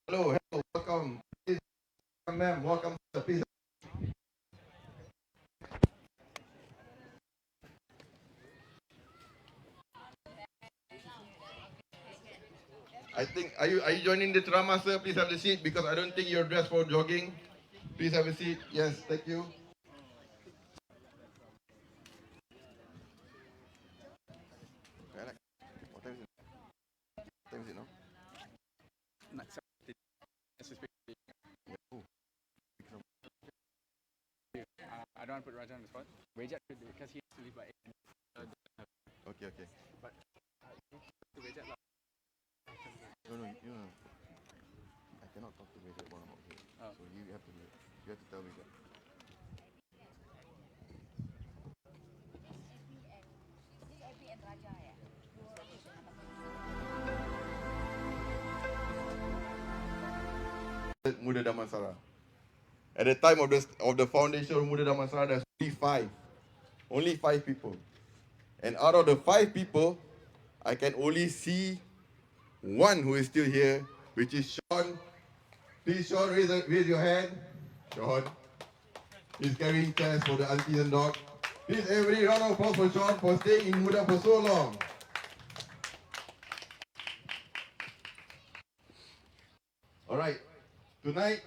Hello, hello, welcome. Please, ma'am, welcome. Please. I think are you joining the ceramah, sir? Please have a seat because I don't think you're dressed for jogging. Please have a seat. Yes, thank you. What time is it? What time is it now? I don't want to put Raja on the spot. Wejat should do because he has to leave by 8. Okay, okay. But to Wejat lah. No, I cannot talk to Vijay while I'm out here. Oh. So you have to tell me that. Abe and Raja ya. Muda Damansara. At the time of the foundation of Muda Damansara, there's only five people, and out of the 5 people, I can only see one who is still here, which is Sean. Please, Sean, raise your hand. Sean, he's carrying chairs for the aunties and dog. Please, everybody, round of applause for Sean for staying in Muda for so long. All right, tonight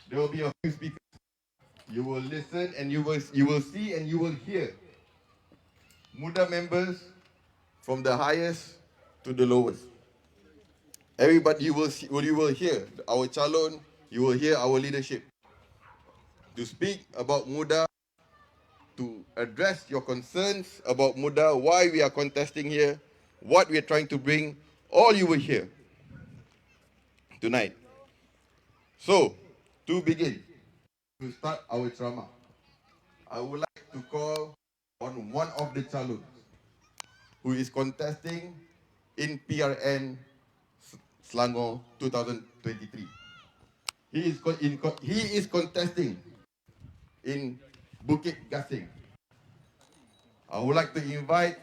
there will be a few speakers. You will listen and you will see and you will hear Muda members from the highest to the lowest. Everybody you will hear our calon, you will hear our leadership. To speak about Muda, to address your concerns about Muda, why we are contesting here, what we are trying to bring, all you will hear tonight. So, to begin, to start our ceramah, I would like to call on one of the calons who is contesting in PRN Selangor 2023. He is contesting in Bukit Gasing. I would like to invite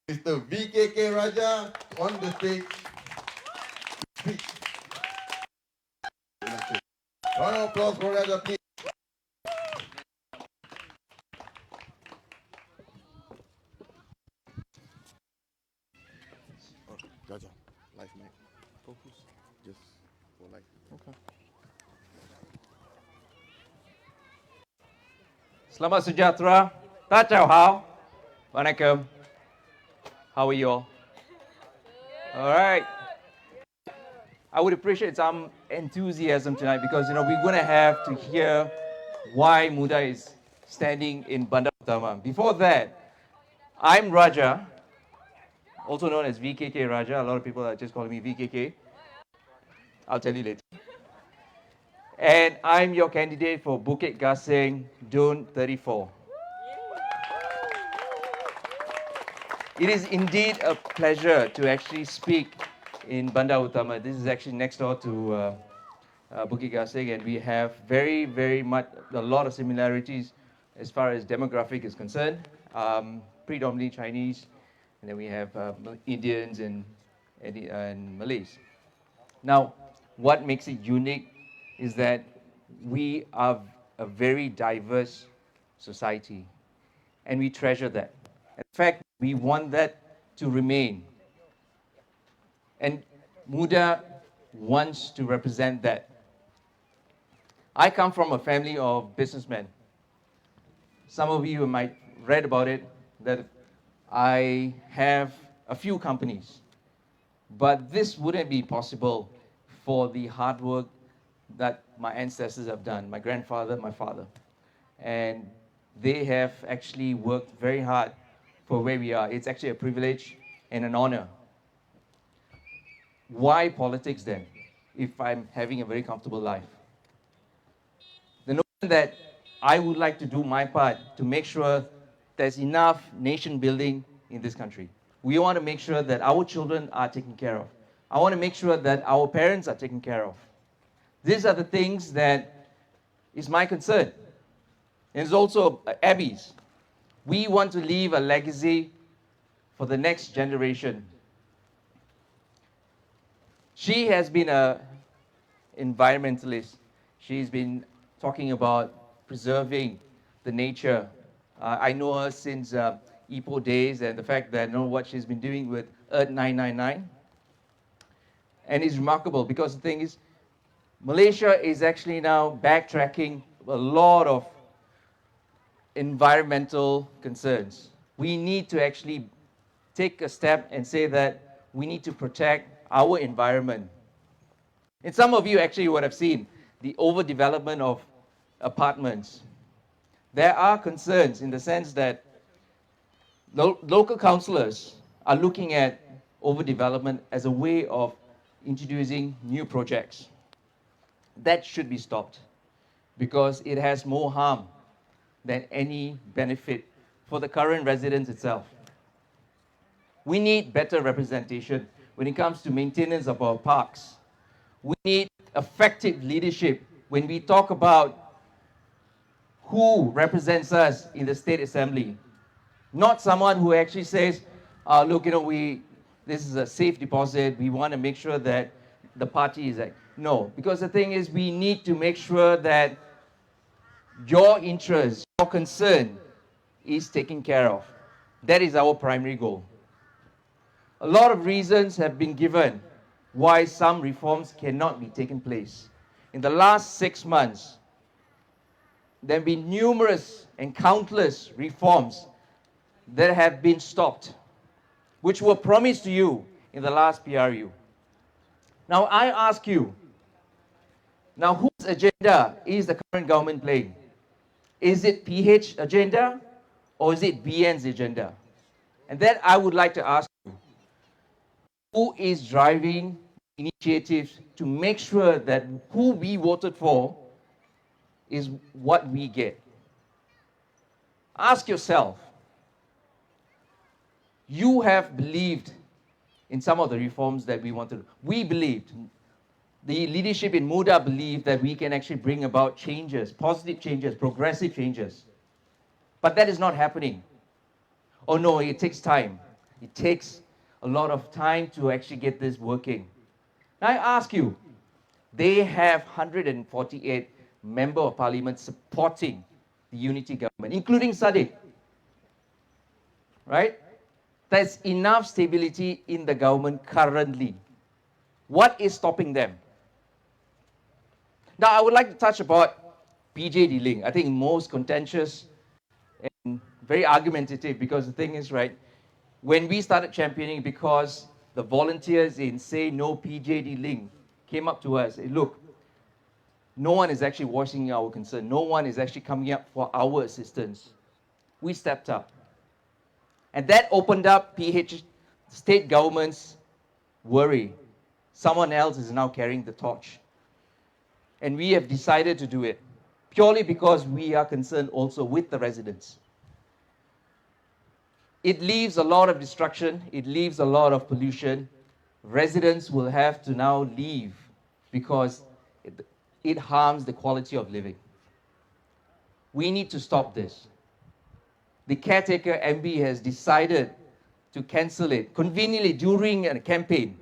Mr. VKK Raja on the stage to speak. Round of applause for Raja, please. Raja, live mic. Focus. Just for live. Okay. Selamat sejahtera. Tachau hao. Wanakkam. How are you all? All right. I would appreciate some enthusiasm tonight because, we're going to have to hear why Muda is standing in Bandar Utama. Before that, I'm Raja, also known as VKK Raja. A lot of people are just calling me VKK. I'll tell you later. And I'm your candidate for Bukit Gasing, Dun 34. It is indeed a pleasure to actually speak in Bandar Utama. This is actually next door to Bukit Gasing, and we have very, very much a lot of similarities as far as demographic is concerned. Predominantly Chinese, and then we have Indians and Malays. Now, what makes it unique is that we are a very diverse society, and we treasure that. In fact, we want that to remain. And Muda wants to represent that. I come from a family of businessmen. Some of you might read about it, that I have a few companies. But this wouldn't be possible for the hard work that my ancestors have done, my grandfather, my father. And they have actually worked very hard for where we are. It's actually a privilege and an honor. Why politics then, if I'm having a very comfortable life? The notion that I would like to do my part to make sure there's enough nation building in this country. We want to make sure that our children are taken care of. I want to make sure that our parents are taken care of. These are the things that is my concern. And it's also Abe's. We want to leave a legacy for the next generation. She has been a environmentalist. She's been talking about preserving the nature. I know her since Ipoh days, and the fact that I know what she's been doing with Earth 999. And it's remarkable because the thing is, Malaysia is actually now backtracking a lot of environmental concerns. We need to actually take a step and say that we need to protect our environment. And some of you actually would have seen the overdevelopment of apartments. There are concerns in the sense that local councillors are looking at overdevelopment as a way of introducing new projects. That should be stopped because it has more harm than any benefit for the current residents itself. We need better representation when it comes to maintenance of our parks. We need effective leadership when we talk about who represents us in the State Assembly. Not someone who actually says, look, this is a safe deposit, we want to make sure that the party is like, no, because the thing is we need to make sure that your interest, your concern is taken care of. That is our primary goal. A lot of reasons have been given why some reforms cannot be taken place. In the last 6 months, there have been numerous and countless reforms that have been stopped, which were promised to you in the last PRU. Now I ask you, now whose agenda is the current government playing? Is it PH agenda or is it BN's agenda? And then I would like to ask you, who is driving initiatives to make sure that who we voted for is what we get? Ask yourself. You have believed in some of the reforms that we wanted. We believed, the leadership in Muda believed that we can actually bring about changes, positive changes, progressive changes. But that is not happening. Oh no, it takes time. It takes a lot of time to actually get this working. Now I ask you, they have 148 Member of Parliament supporting the unity government, including Saddiq. Right? There's enough stability in the government currently. What is stopping them? Now, I would like to touch about PJ Ling. I think most contentious and very argumentative, because the thing is, right, when we started championing, because the volunteers in Say No PJ Ling came up to us, look, no one is actually voicing our concern. No one is actually coming up for our assistance. We stepped up. And that opened up PH state government's worry. Someone else is now carrying the torch. And we have decided to do it purely because we are concerned also with the residents. It leaves a lot of destruction. It leaves a lot of pollution. Residents will have to now leave because it harms the quality of living. We need to stop this. The caretaker MB has decided to cancel it conveniently during a campaign.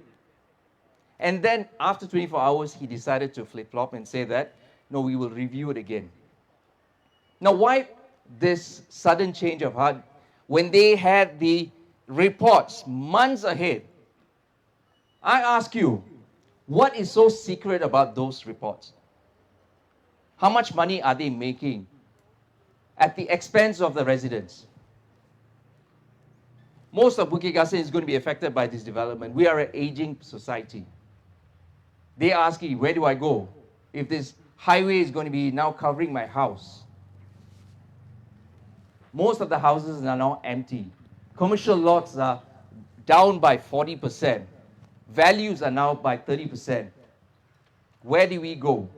And then after 24 hours, he decided to flip-flop and say that, no, we will review it again. Now, why this sudden change of heart when they had the reports months ahead? I ask you, what is so secret about those reports? How much money are they making at the expense of the residents? Most of Bukit Kasih is going to be affected by this development. We are an aging society. They are asking, where do I go if this highway is going to be now covering my house? Most of the houses are now empty. Commercial lots are down by 40%. Values are now by 30%. Where do we go?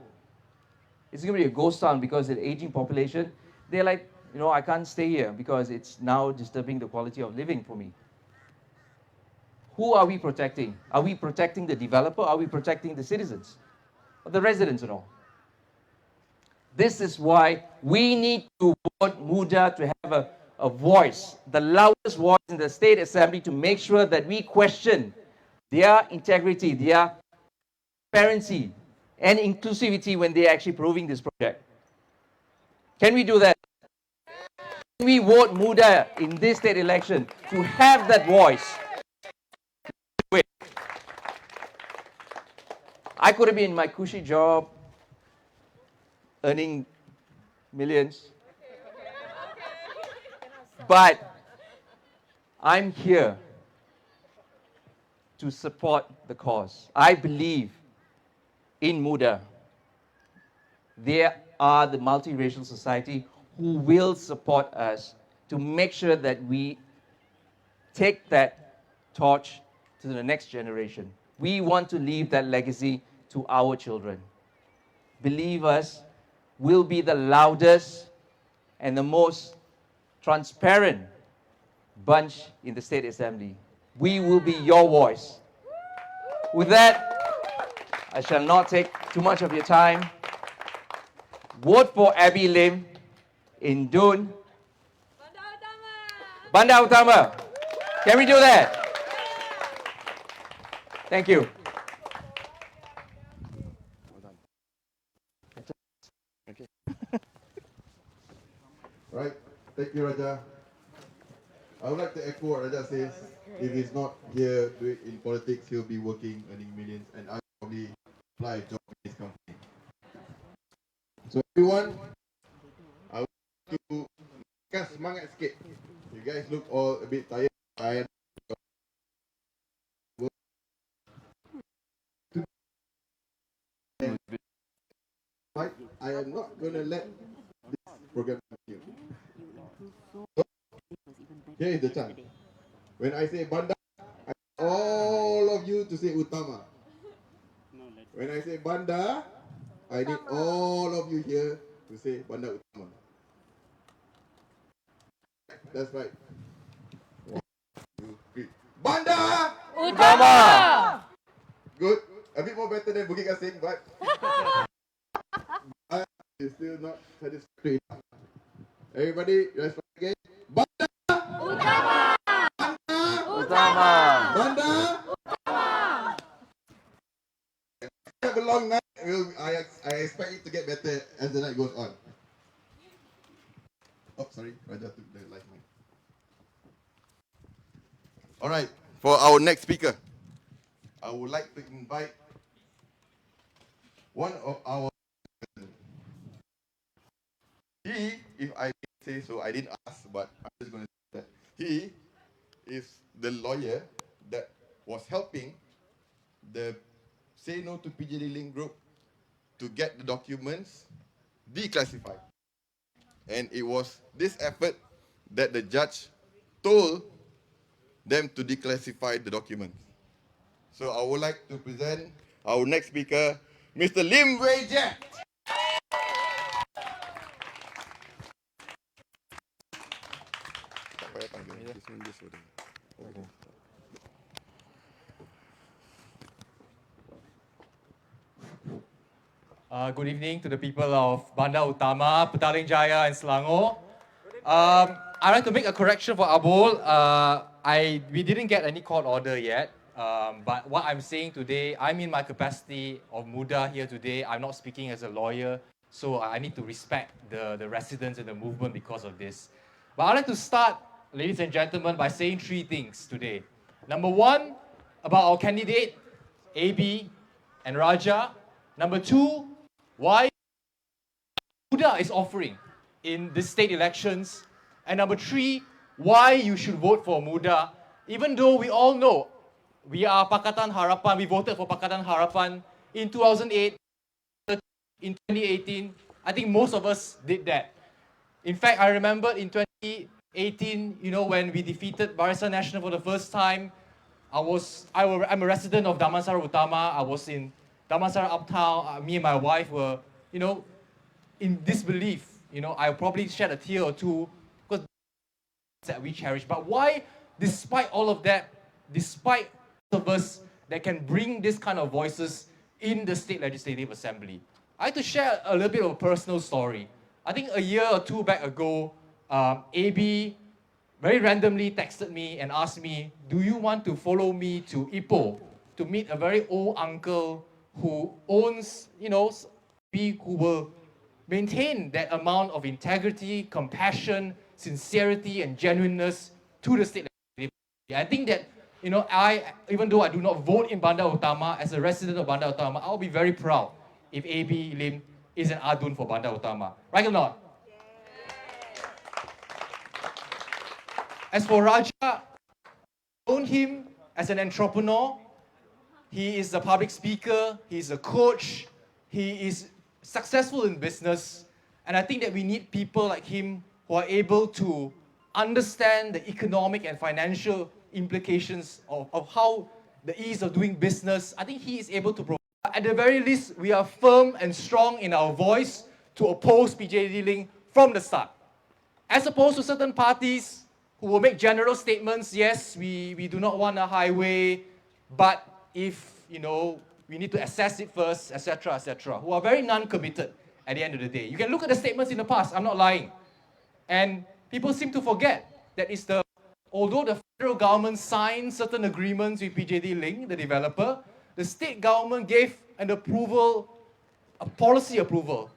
It's going to be a ghost town because of the aging population. They're like, I can't stay here because it's now disturbing the quality of living for me. Who are we protecting? Are we protecting the developer? Are we protecting the citizens? Or the residents and all? This is why we need to vote Muda to have a voice, the loudest voice in the State Assembly, to make sure that we question their integrity, their transparency, and inclusivity when they're actually proving this project. Can we do that? Can we vote Muda in this state election to have that voice? I could have been in my cushy job, earning millions. But I'm here to support the cause. I believe in Muda. They are the multiracial society who will support us to make sure that we take that torch to the next generation. We want to leave that legacy to our children. Believe us, we'll be the loudest and the most transparent bunch in the State Assembly. We will be your voice. With that, I shall not take too much of your time. Vote for Abe Lim in Dun. Bandar Utama. Can we do that? Thank you. Right. Thank you, Raja. I would like to echo what Raja says. If he's not here doing in politics, he'll be working, earning millions, and I'll probably apply a job in his company. So everyone, I want to kasih semangat sikit. You guys look all a bit tired. I am not going to let this program continue. So, here is the chance. When I say Bandar, I want all of you to say Utama. When I say Bandar, I need all of you here to say Bandar Utama. That's right. 1, 2, 3. Bandar Utama! Good. A bit more better than Bukit Kasing, but it's still not satisfactory. Everybody, let's try again. Bandar Utama! Utama! Bandar Utama! Have a long night. I expect it to get better as the night goes on. Oh, sorry, Raja took the live mic. All right, for our next speaker, I would like to invite one of our. He, if I say so, I didn't ask, but I'm just going to say that he is the lawyer that was helping the Say No to PJD Link group to get the documents declassified. And it was this effort that the judge told them to declassify the documents. So I would like to present our next speaker, Mr. Lim Wei Jiet. Good evening to the people of Bandar Utama, Petaling Jaya and Selangor. I'd like to make a correction for Abul. We didn't get any court order yet, but what I'm saying today, I'm in my capacity of Muda here today. I'm not speaking as a lawyer, so I need to respect the residents and the movement because of this. But I'd like to start, ladies and gentlemen, by saying 3 things today. Number 1, about our candidate, Abe and Raja. Number 2, why Muda is offering in the state elections. And number 3, why you should vote for Muda. Even though we all know we are Pakatan Harapan, we voted for Pakatan Harapan in 2008, in 2018. I think most of us did that. In fact, I remember in 2018, when we defeated Barisan Nasional for the first time, I'm a resident of Damansara Utama. I was in Damansara Uptown. Me and my wife were, in disbelief. I probably shed a tear or two because that we cherish. But why, despite all of that, despite of us that can bring this kind of voices in the State Legislative Assembly? I like to share a little bit of a personal story. I think a year or 2 back ago, Abe very randomly texted me and asked me, do you want to follow me to Ipoh to meet a very old uncle who owns, who will maintain that amount of integrity, compassion, sincerity, and genuineness to the state legislative. I think that, even though I do not vote in Bandar Utama, as a resident of Bandar Utama, I'll be very proud if Abe Lim is an Adun for Bandar Utama. Right or not? As for Raja, I've known him as an entrepreneur. He is a public speaker, he's a coach, he is successful in business, and I think that we need people like him who are able to understand the economic and financial implications of how the ease of doing business. I think he is able to provide. At the very least, we are firm and strong in our voice to oppose PJD Link from the start. As opposed to certain parties who will make general statements, yes, we do not want a highway, but if, we need to assess it first, etc., who are very non-committed at the end of the day. You can look at the statements in the past, I'm not lying. And people seem to forget that although the federal government signed certain agreements with PJD Link, the developer, the state government gave an approval, a policy approval,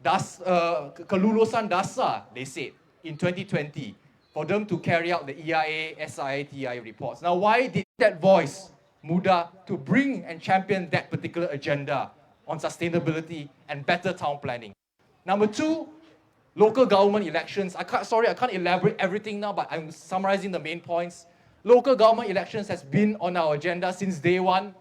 kelulusan dasar, they said, in 2020, for them to carry out the EIA, SIA, TIA reports. Now, why did that voice mudah to bring and champion that particular agenda on sustainability and better town planning? Number two, local government elections. I can't elaborate everything now, but I'm summarizing the main points. Local government elections has been on our agenda since day one.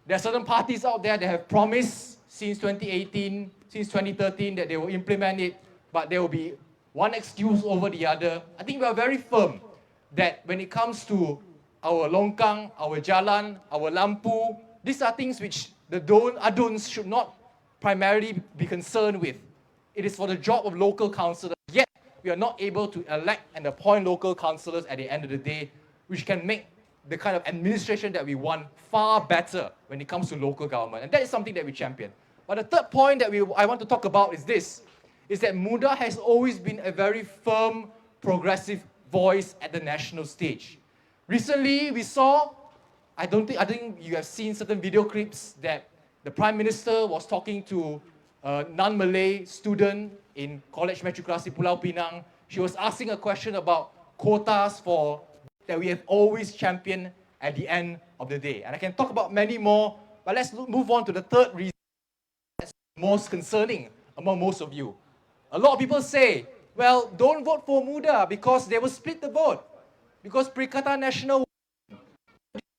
There are certain parties out there that have promised since 2018, since 2013 that they will implement it, but there will be one excuse over the other. I think we are very firm that when it comes to our longkang, our jalan, our lampu, these are things which the aduns should not primarily be concerned with. It is for the job of local councillors. Yet, we are not able to elect and appoint local councillors at the end of the day, which can make the kind of administration that we want far better when it comes to local government. And that is something that we champion. But the third point that I want to talk about is this, is that Muda has always been a very firm, progressive voice at the national stage. Recently, we saw, I think you have seen certain video clips that the Prime Minister was talking to a non-Malay student in College Matrikulasi Pulau Pinang. She was asking a question about quotas that we have always championed at the end of the day. And I can talk about many more, but let's move on to the third reason that's most concerning among most of you. A lot of people say, well, don't vote for Muda because they will split the vote. Because Perikatan Nasional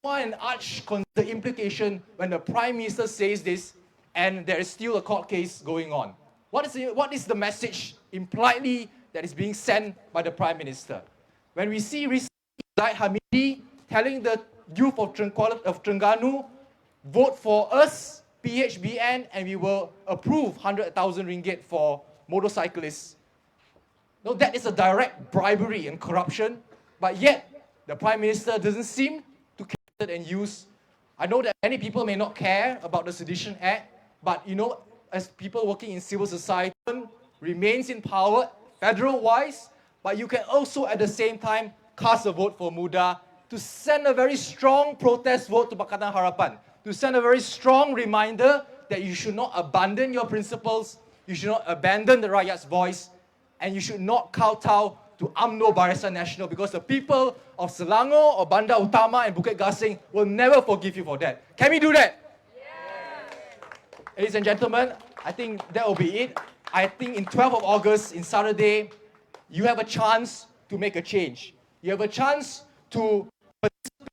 and arch the implication when the Prime Minister says this and there is still a court case going on. What is the message impliedly that is being sent by the Prime Minister? When we see recently Zaid Hamidi telling the youth of Terengganu, vote for us, PHBN, and we will approve 100,000 ringgit for motorcyclists. No, that is a direct bribery and corruption. But yet, the Prime Minister doesn't seem to care and use. I know that many people may not care about the Sedition Act, but as people working in civil society, remains in power, federal-wise, but you can also at the same time cast a vote for Muda to send a very strong protest vote to Pakatan Harapan, to send a very strong reminder that you should not abandon your principles, you should not abandon the rakyat's voice, and you should not kowtow to UMNO Barisan Nasional, because the people of Selangor or Bandar Utama and Bukit Gasing will never forgive you for that. Can we do that? Yes. Ladies and gentlemen, I think that will be it. I think in 12th of August, in Saturday, you have a chance to make a change. You have a chance to participate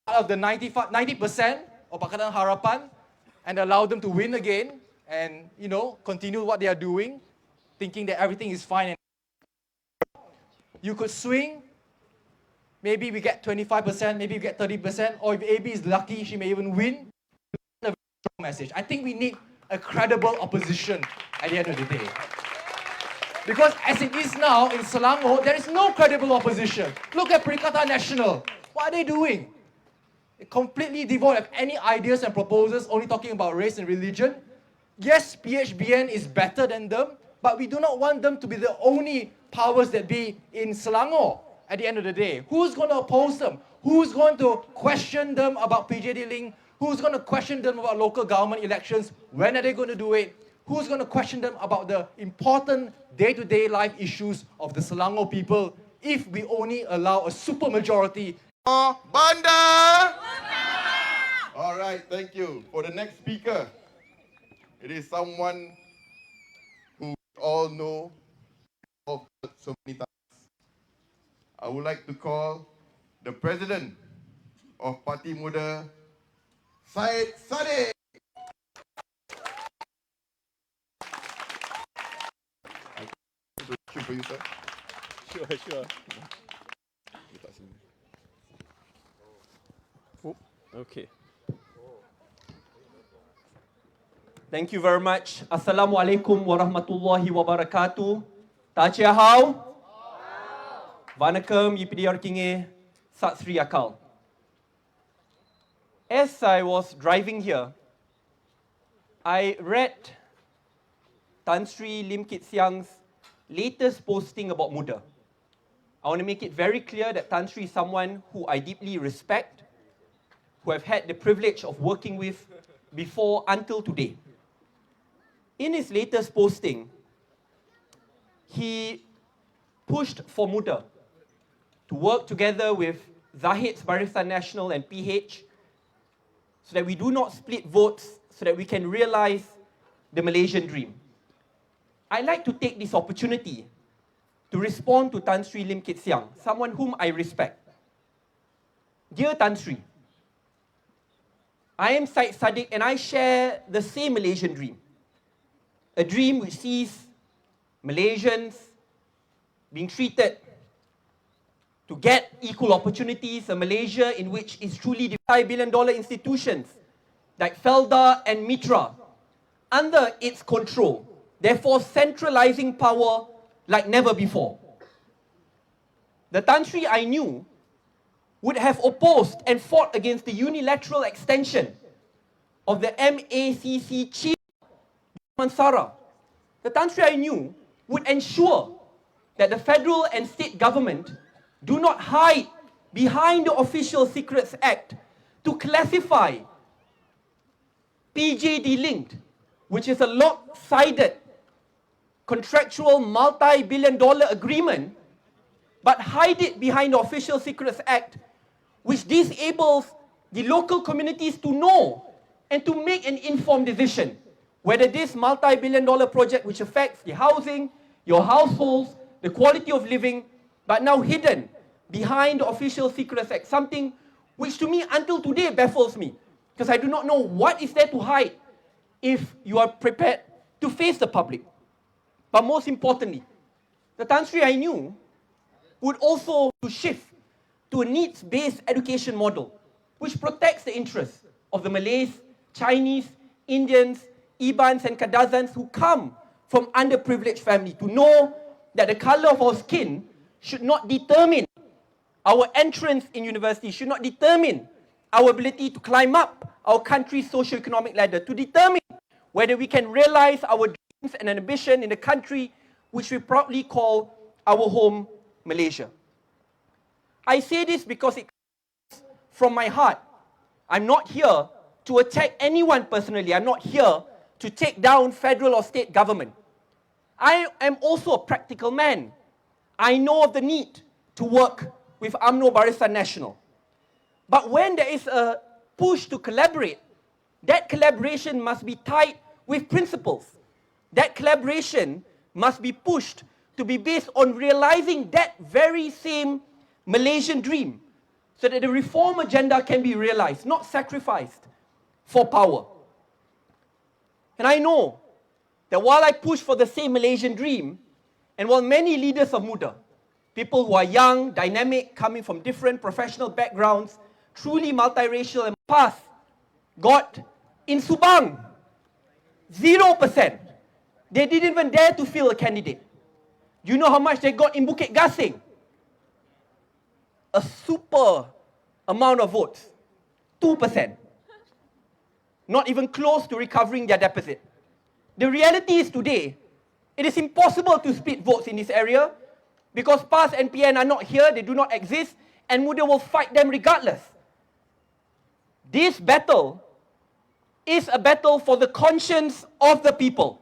out of the 90% of Pakatan Harapan and allow them to win again and, continue what they are doing, thinking that everything is fine. You could swing, maybe we get 25%, maybe we get 30%, or if Abe is lucky, she may even win. A very strong message. I think we need a credible opposition at the end of the day. Because as it is now in Selangor, there is no credible opposition. Look at Perikatan Nasional. What are they doing? They're completely devoid of any ideas and proposals, only talking about race and religion. Yes, PHBN is better than them, but we do not want them to be the only powers that be in Selangor at the end of the day. Who's going to oppose them? Who's going to question them about PJD Link? Who's going to question them about local government elections? When are they going to do it? Who's going to question them about the important day-to-day life issues of the Selangor people if we only allow a supermajority? Bandar! All right, thank you. For the next speaker, it is someone who we all know of so many times. I would like to call the president of Parti Muda, Syed Saddiq. For you, sir. Sure. Oh, okay. Thank you very much. Assalamualaikum warahmatullahi wabarakatuh. Tachia hao? Vanakkam, Yipidi Arkinge, Sat Sri Akal. As I was driving here, I read Tan Sri Lim Kit Siang's latest posting about Muda. I want to make it very clear that Tan Sri is someone who I deeply respect, who I've had the privilege of working with before until today. In his latest posting, he pushed for Muda to work together with Zahid's Barisan Nasional and PH so that we do not split votes, so that we can realize the Malaysian dream. I'd like to take this opportunity to respond to Tan Sri Lim Kit Siang, someone whom I respect. Dear Tan Sri, I am Syed Saddiq and I share the same Malaysian dream. A dream which sees Malaysians being treated to get equal opportunities, a Malaysia in which is truly $5 billion institutions like Felda and Mitra under its control, therefore centralizing power like never before. The Tan Sri I knew would have opposed and fought against the unilateral extension of the MACC chief Mansara. The Tan Sri I knew would ensure that the federal and state government do not hide behind the Official Secrets Act to classify PJD linked, which is a lopsided contractual multi-billion-dollar agreement, but hide it behind the Official Secrets Act, which disables the local communities to know and to make an informed decision whether this multi-billion-dollar project, which affects the housing, your households, the quality of living, but now hidden behind the Official Secrets Act, something which to me until today baffles me, because I do not know what is there to hide if you are prepared to face the public. But most importantly, the Tan Sri I knew would also shift to a needs-based education model, which protects the interests of the Malays, Chinese, Indians, Ibans and Kadazans who come from underprivileged families, to know that the color of our skin should not determine our entrance in university, should not determine our ability to climb up our country's socio-economic ladder, to determine whether we can realize our dreams and ambition in the country which we proudly call our home, Malaysia. I say this because it comes from my heart. I'm not here to attack anyone personally. I'm not here to take down federal or state government. I am also a practical man. I know of the need to work with UMNO Barisan Nasional. But when there is a push to collaborate, that collaboration must be tied with principles. That collaboration must be pushed to be based on realizing that very same Malaysian dream, so that the reform agenda can be realized, not sacrificed for power. And I know that while I push for the same Malaysian dream, and while many leaders of Muda, people who are young, dynamic, coming from different professional backgrounds, truly multiracial and past, got in Subang 0%. They didn't even dare to field a candidate. Do you know how much they got in Bukit Gasing? A super amount of votes, 2%. Not even close to recovering their deficit. The reality is today, it is impossible to split votes in this area because PAS and PN are not here, they do not exist, and Muda will fight them regardless. This battle is a battle for the conscience of the people.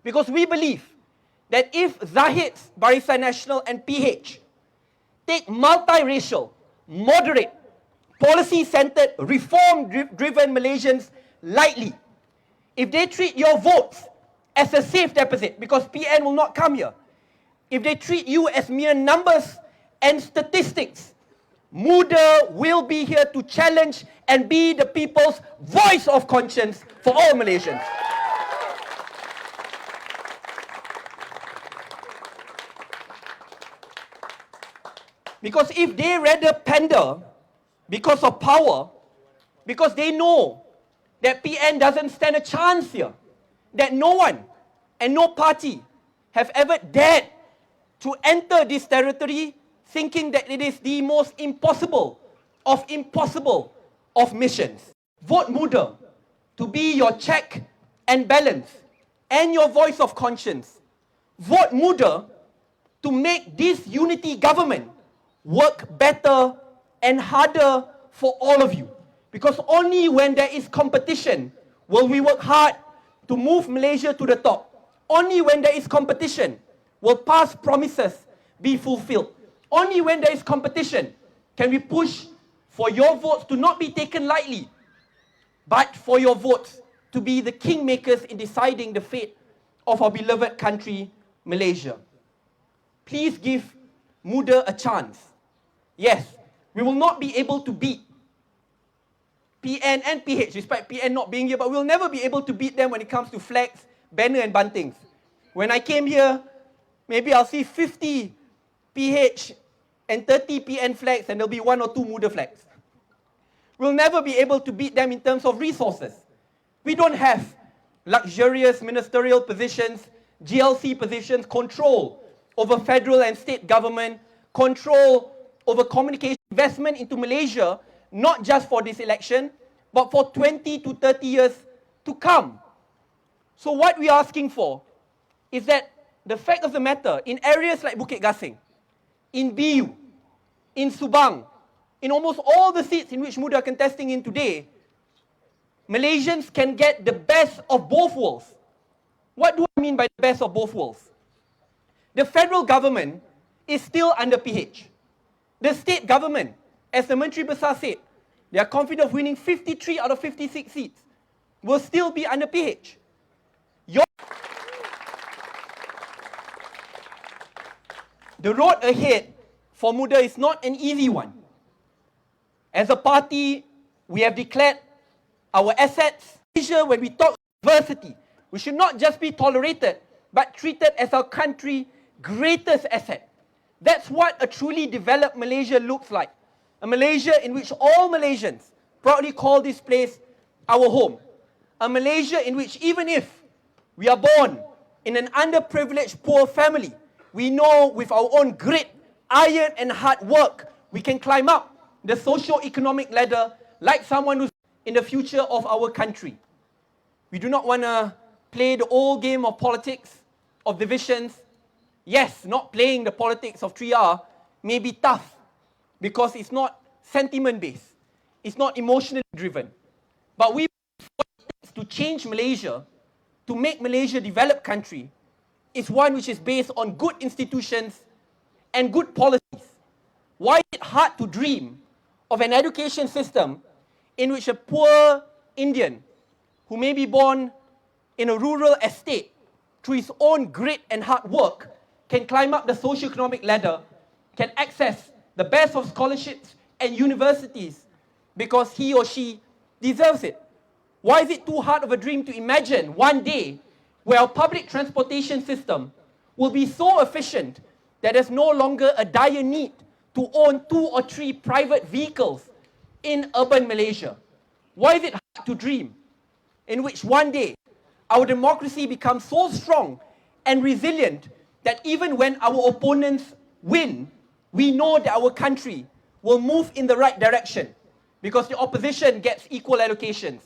Because we believe that if Zahid's Barisan Nasional and PH take multiracial, moderate, policy-centered, reform-driven Malaysians lightly, if they treat your votes as a safe deposit, because PN will not come here, if they treat you as mere numbers and statistics, Muda will be here to challenge and be the people's voice of conscience for all Malaysians. Because if they rather pander because of power, because they know that PN doesn't stand a chance here, that no one and no party have ever dared to enter this territory thinking that it is the most impossible of missions. Vote Muda to be your check and balance and your voice of conscience. Vote Muda to make this unity government work better and harder for all of you. Because only when there is competition will we work hard to move Malaysia to the top. Only when there is competition will past promises be fulfilled. Only when there is competition can we push for your votes to not be taken lightly, but for your votes to be the kingmakers in deciding the fate of our beloved country, Malaysia. Please give Muda a chance. Yes, we will not be able to beat PN and PH, despite PN not being here, but we'll never be able to beat them when it comes to flags, banner and buntings. When I came here, maybe I'll see 50 PH and 30 PN flags, and there'll be 1 or 2 Muda flags. We'll never be able to beat them in terms of resources. We don't have luxurious ministerial positions, GLC positions, control over federal and state government, control over communication, investment into Malaysia, not just for this election, but for 20 to 30 years to come. So what we're asking for is that the fact of the matter, in areas like Bukit Gasing, in BU, in Subang, in almost all the seats in which Muda are contesting in today, Malaysians can get the best of both worlds. What do I mean by the best of both worlds? The federal government is still under PH. The state government, as the Menteri Besar said, they are confident of winning 53 out of 56 seats, will still be under PH. The road ahead for Muda is not an easy one. As a party, we have declared our assets. When we talk diversity, we should not just be tolerated, but treated as our country's greatest asset. That's what a truly developed Malaysia looks like. A Malaysia in which all Malaysians proudly call this place our home. A Malaysia in which even if we are born in an underprivileged poor family, we know with our own grit, iron and hard work, we can climb up the socio-economic ladder like someone who's in the future of our country. We do not want to play the old game of politics, of divisions. Yes, not playing the politics of 3R may be tough because it's not sentiment-based. It's not emotionally driven. But we want to change Malaysia, to make Malaysia a developed country, is one which is based on good institutions and good policies. Why is it hard to dream of an education system in which a poor Indian who may be born in a rural estate through his own grit and hard work can climb up the socio-economic ladder, can access the best of scholarships and universities because he or she deserves it? Why is it too hard of a dream to imagine one day where our public transportation system will be so efficient that there's no longer a dire need to own 2 or 3 private vehicles in urban Malaysia? Why is it hard to dream in which one day our democracy becomes so strong and resilient that even when our opponents win, we know that our country will move in the right direction because the opposition gets equal allocations.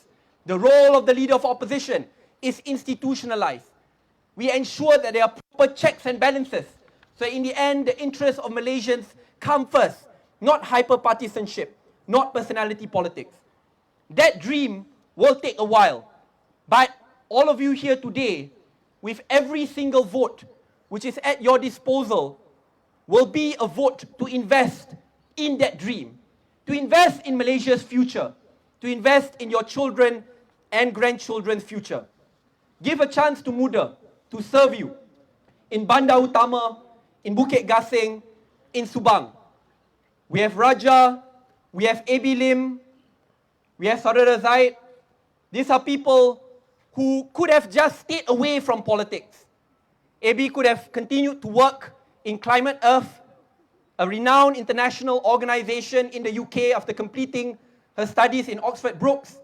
The role of the leader of opposition is institutionalized. We ensure that there are proper checks and balances. So in the end, the interests of Malaysians come first, not hyper-partisanship, not personality politics. That dream will take a while. But all of you here today, with every single vote which is at your disposal, will be a vote to invest in that dream, to invest in Malaysia's future, to invest in your children and grandchildren's future. Give a chance to Muda to serve you in Bandar Utama, in Bukit Gasing, in Subang. We have Raja, we have Abe Lim, we have Saudara Zaid. These are people who could have just stayed away from politics. Abe could have continued to work in Climate Earth, a renowned international organization in the UK after completing her studies in Oxford Brookes,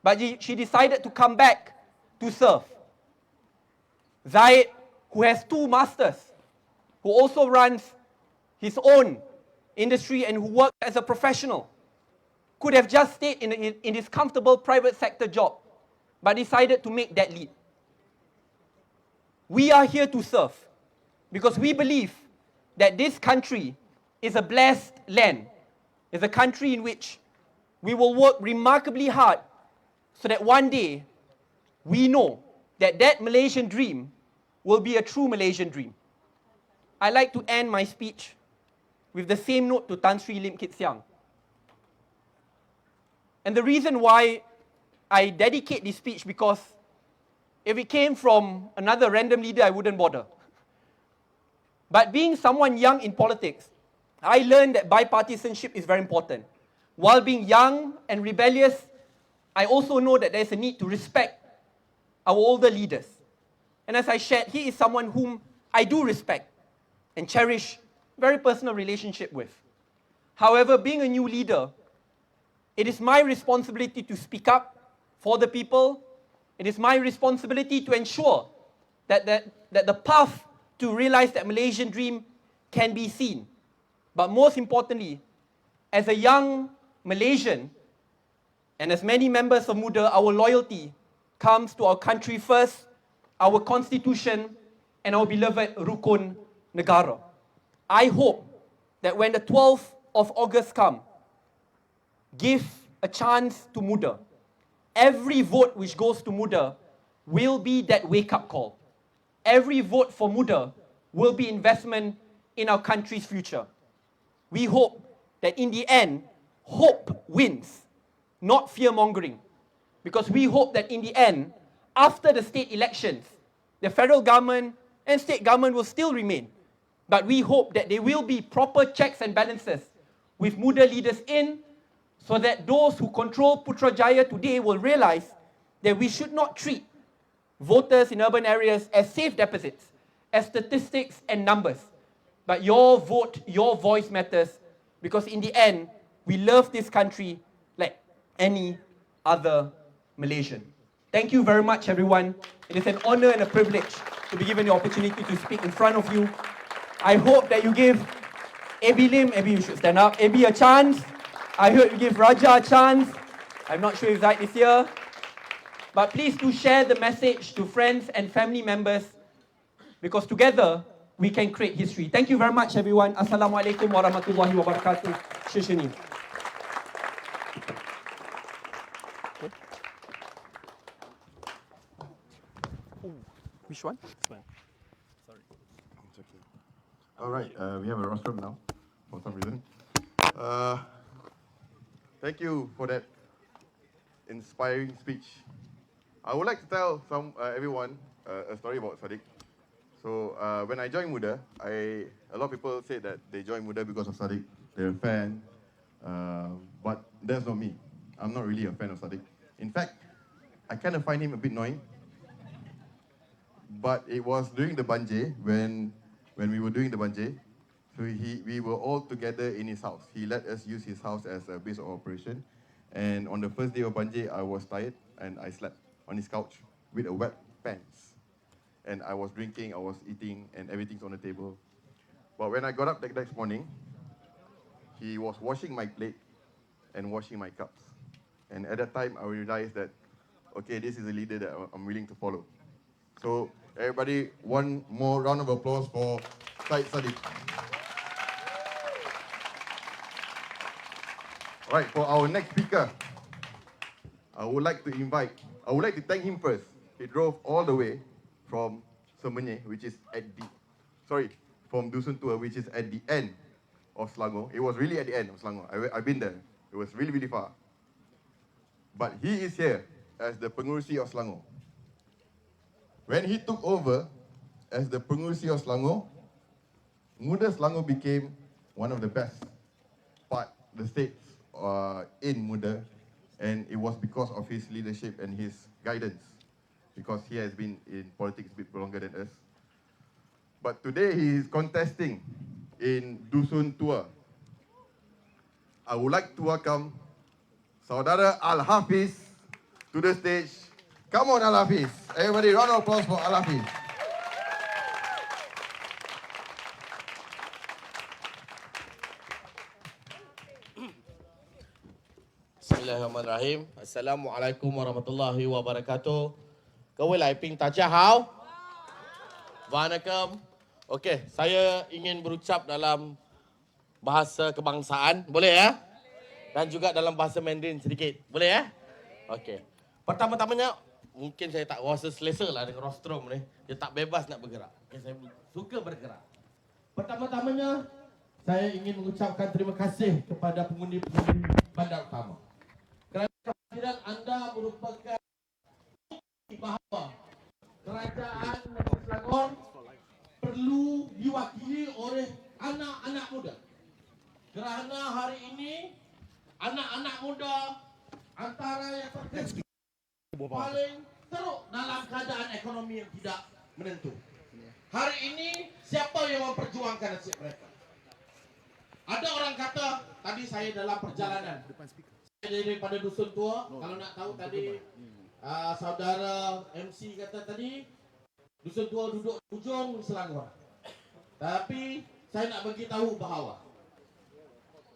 but she decided to come back to serve. Zaid, who has 2 masters, who also runs his own industry and who works as a professional, could have just stayed in his comfortable private sector job, but decided to make that leap. We are here to serve because we believe that this country is a blessed land. It's a country in which we will work remarkably hard so that one day we know that that Malaysian dream will be a true Malaysian dream. I'd like to end my speech with the same note to Tan Sri Lim Kit Siang. And the reason why I dedicate this speech, because if it came from another random leader, I wouldn't bother. But being someone young in politics, I learned that bipartisanship is very important. While being young and rebellious, I also know that there's a need to respect our older leaders. And as I shared, he is someone whom I do respect and cherish very personal relationship with. However, being a new leader, it is my responsibility to speak up for the people. It is my responsibility to ensure that the path to realize that Malaysian dream can be seen. But most importantly, as a young Malaysian, and as many members of Muda, our loyalty comes to our country first, our constitution, and our beloved Rukun Negara. I hope that when the 12th of August comes, give a chance to Muda. Every vote which goes to Muda will be that wake-up call. Every vote for Muda will be investment in our country's future. We hope that in the end, hope wins, not fear-mongering. Because we hope that in the end, after the state elections, the federal government and state government will still remain. But we hope that there will be proper checks and balances with Muda leaders in, so that those who control Putrajaya today will realize that we should not treat voters in urban areas as safe deposits, as statistics and numbers. But your vote, your voice matters, because in the end, we love this country like any other Malaysian. Thank you very much, everyone. It is an honor and a privilege to be given the opportunity to speak in front of you. I hope that you give Abe Lim, Abe, you should stand up, Abe a chance. I hope you give Raja a chance. I'm not sure if Zaid is here. But please do share the message to friends and family members, because together we can create history. Thank you very much, everyone. Assalamualaikum warahmatullahi wabarakatuh. Shishini. Which one? It's okay. All right, we have a rostrum now, for some reason. Thank you for that inspiring speech. I would like to tell everyone a story about Saddiq. So when I joined Muda, a lot of people say that they joined Muda because of Saddiq. They're a fan, but that's not me. I'm not really a fan of Saddiq. In fact, I kind of find him a bit annoying. But it was during the Banjir, when we were doing the Banjir, so we were all together in his house. He let us use his house as a base of operation. And on the first day of Banjir, I was tired and I slept on his couch with a wet pants. And I was drinking, I was eating, and everything's on the table. But when I got up the next morning, he was washing my plate and washing my cups. And at that time, I realized that, okay, this is a leader that I'm willing to follow. So everybody, one more round of applause for Syed Saddiq. All right, for our next speaker, I would like to thank him first. He drove all the way from Semenye, which is from Dusun Tua, which is at the end of Selangor. It was really at the end of Selangor. I've been there. It was really, really far. But he is here as the Pengurusi of Selangor. When he took over as the Pengurusi of Selangor, Muda Selangor became one of the best the states in Muda, and it was because of his leadership and his guidance, because he has been in politics a bit longer than us. But today he is contesting in Dusun Tua. I would like to welcome Saudara Al-Hafiz to the stage. Come on, Al-Hafiz. Everybody, round of applause for Al-Hafiz. Bismillahirrahmanirrahim. Assalamualaikum warahmatullahi wabarakatuh. 各位来宾大家好。Waalaikumsalam. Okey, saya ingin berucap dalam bahasa kebangsaan, boleh ya? Dan juga dalam bahasa Mandarin sedikit, boleh ya? Okey. Pertama-tamanya, mungkin saya tak rasa selesa lah dengan rostrum ni. Dia tak bebas nak bergerak. Okay, saya suka bergerak. Pertama-tamanya, saya ingin mengucapkan terima kasih kepada pengundi-pengundi Bandar Utama. Kerana kehadiran anda merupakan bahawa kerajaan negeri Selangor perlu diwakili oleh anak-anak muda. Kerana hari ini anak-anak muda antara yang paling teruk dalam keadaan ekonomi yang tidak menentu. Hari ini siapa yang memperjuangkan nasib mereka? Ada orang kata, tadi saya dalam perjalanan daripada Dusun Tua, kalau nak tahu tadi saudara MC kata tadi Dusun Tua duduk ujung Selangor. Tapi saya nak bagi tahu bahawa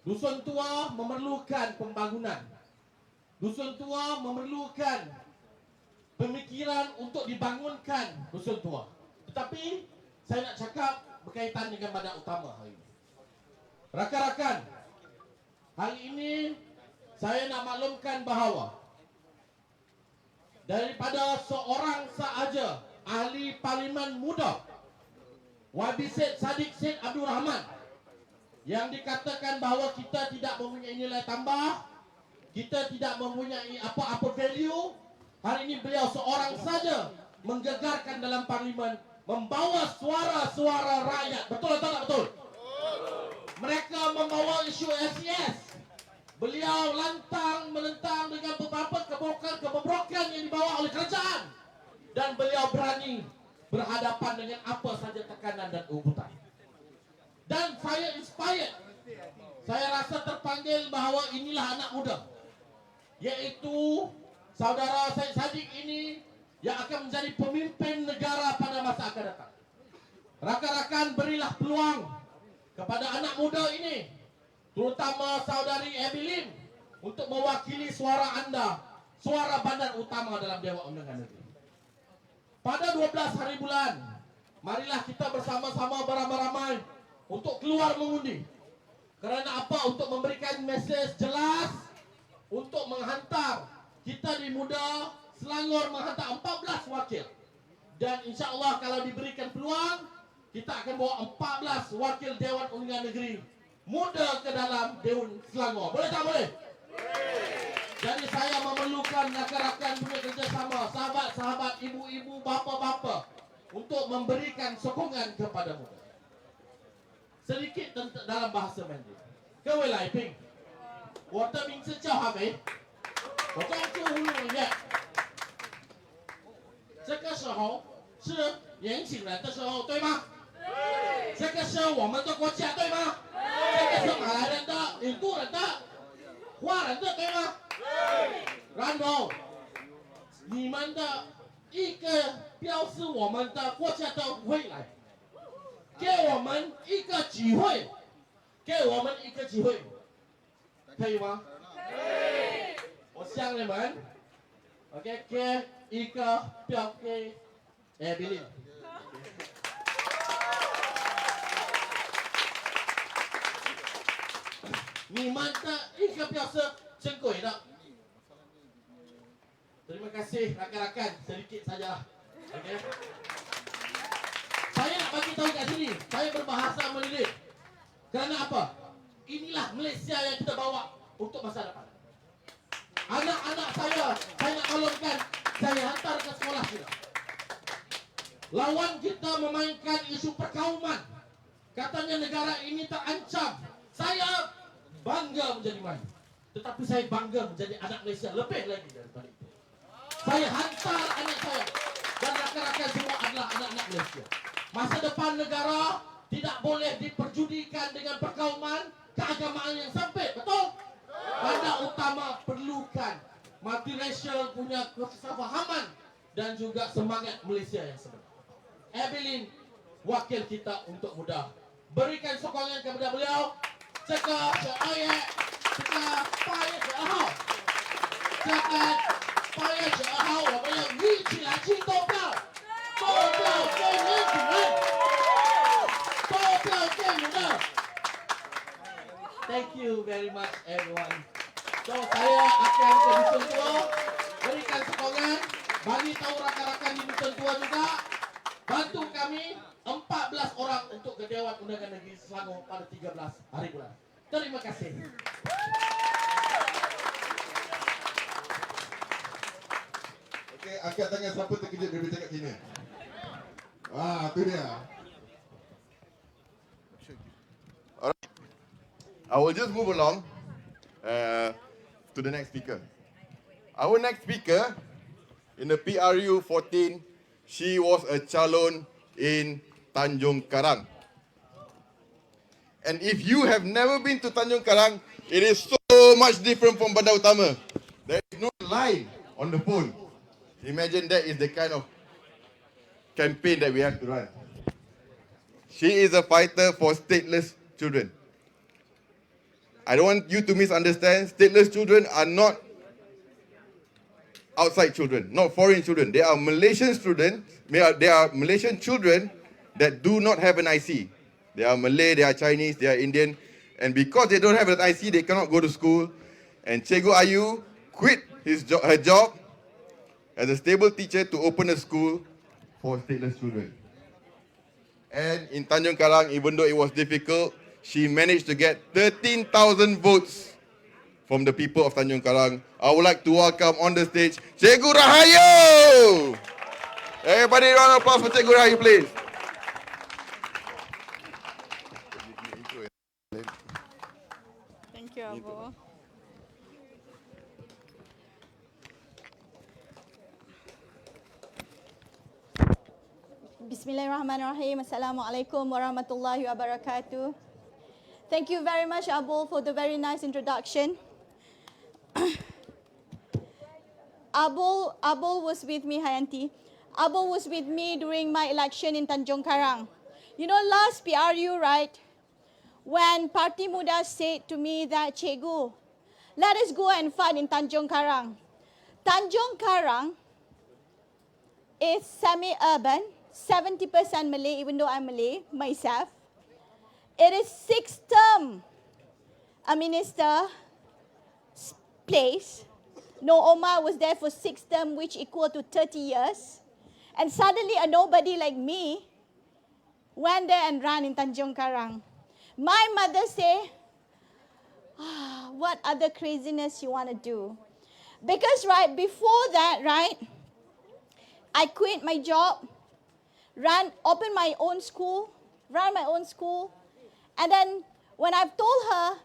Dusun Tua memerlukan pembangunan. Dusun Tua memerlukan pemikiran untuk dibangunkan Dusun Tua. Tetapi saya nak cakap berkaitan dengan Bandar Utama hari ini. Rakan-rakan, hari ini saya nak maklumkan bahawa daripada seorang sahaja ahli parlimen muda, Syed Saddiq Syed Abdul Rahman, yang dikatakan bahawa kita tidak mempunyai nilai tambah, kita tidak mempunyai apa-apa value. Hari ini beliau seorang saja menggegarkan dalam parlimen, membawa suara-suara rakyat. Betul atau tak betul? Mereka membawa isu SES. Beliau lantang menentang dengan beberapa kebobrokan yang dibawa oleh kerajaan. Dan beliau berani berhadapan dengan apa saja tekanan dan ubutan. Dan saya inspired. Saya rasa terpanggil bahawa inilah anak muda, yaitu saudara Syed Saddiq ini yang akan menjadi pemimpin negara pada masa akan datang. Rakan-rakan, berilah peluang kepada anak muda ini, terutama saudari Abe Lim, untuk mewakili suara anda, suara Bandar Utama dalam Dewan Undangan Negeri. Pada 12 hari bulan, marilah kita bersama-sama beramai-ramai untuk keluar mengundi. Kerana apa? Untuk memberikan mesej jelas, untuk menghantar kita di Muda Selangor menghantar 14 wakil. Dan insya-Allah kalau diberikan peluang, kita akan bawa 14 wakil Dewan Undangan Negeri Muda ke dalam Dewan Selangor. Boleh tak boleh? Jadi saya memerlukan rakan-rakan punya kerjasama, sahabat-sahabat, ibu-ibu, bapa-bapa, untuk memberikan sokongan kepada muda. Sedikit dalam bahasa Mandarin. 各位来宾，我的名字叫哈维，我刚进入入院。这个时候是年轻人的时候，对吗？对。这个是我们的国家，对吗？对。这个是马来人的、印度人的、华人的，对吗？对。然后你们的一个标示我们的国家的未来，给我们一个机会，给我们一个机会，可以吗？可以。我向你们 ，OK， 给一个票给 Abe Lim。你们的一个票是珍贵的， Terima kasih rakan-rakan, sedikit saja. Okay. Saya nak bagi tahu kat sini, saya berbahasa Melayu. Kerana apa? Inilah Malaysia yang kita bawa untuk masa depan. Anak-anak saya nak tolongkan, saya hantar ke sekolah kita. Lawan kita memainkan isu perkauman. Katanya negara ini terancam. Saya bangga menjadi Melayu. Tetapi saya bangga menjadi anak Malaysia lebih lagi daripada itu. Saya hantar anak saya dan rakan-rakan semua adalah anak-anak Malaysia. Masa depan negara tidak boleh diperjudikan dengan perkauman keagamaan yang sempit. Betul? Bandar Utama perlukan multiracial punya kesefahaman dan juga semangat Malaysia yang sebenar. Abe Lim, wakil kita untuk mudah. Berikan sokongan kepada beliau. Cakap, ayat, cakap, payah, cakap, cakap, payah, cakap, wabaya, wici, laci, toplau. Toplau, kengen, kengen. Toplau, kengen. Thank you very much everyone. So saya akan ke Dusun Tua, berikan sokongan, bagi tahu rakan-rakan di Dusun Tua juga, bantu kami 14 orang untuk ke Dewan Undangan Negeri Selangor pada 13 hari bulan. Terima kasih. Okey, angkat tangan siapa terkejut bila cakap sini. Tu dia. Alright. I will just move along to the next speaker. Our next speaker in the PRU 14, she was a calon in Tanjung Karang. And if you have never been to Tanjung Karang, it is so much different from Bandar Utama. There is no line on the phone. Imagine that is the kind of campaign that we have to run. She is a fighter for stateless children. I don't want you to misunderstand. Stateless children are not outside children, not foreign children. They are Malaysian students. They are Malaysian children that do not have an IC. They are Malay, they are Chinese, they are Indian. And because they don't have an IC, they cannot go to school. And Cikgu Rahayu quit her job as a stable teacher to open a school for stateless children. And in Tanjung Karang, even though it was difficult, she managed to get 13,000 votes from the people of Tanjung Karang. I would like to welcome on the stage Cikgu Rahayu. Everybody, round of applause for Cikgu Rahayu, please. Thank you, Abu. Bismillahirrahmanirrahim. Assalamualaikum warahmatullahi wabarakatuh. Thank you very much, Abu, for the very nice introduction. Abu was with me, hi Auntie. Abu was with me during my election in Tanjung Karang. You know, last PRU, right? When Parti Muda said to me that, Cikgu, let us go and fight in Tanjung Karang. Tanjung Karang is semi-urban, 70% Malay, even though I'm Malay myself. It is 6th term a minister's place. No Omar was there for 6th term, which equal to 30 years. And suddenly a nobody like me went there and ran in Tanjung Karang. My mother say, what other craziness you want to do? Because right before that, right, I quit my job, opened my own school, ran my own school. And then when I've told her,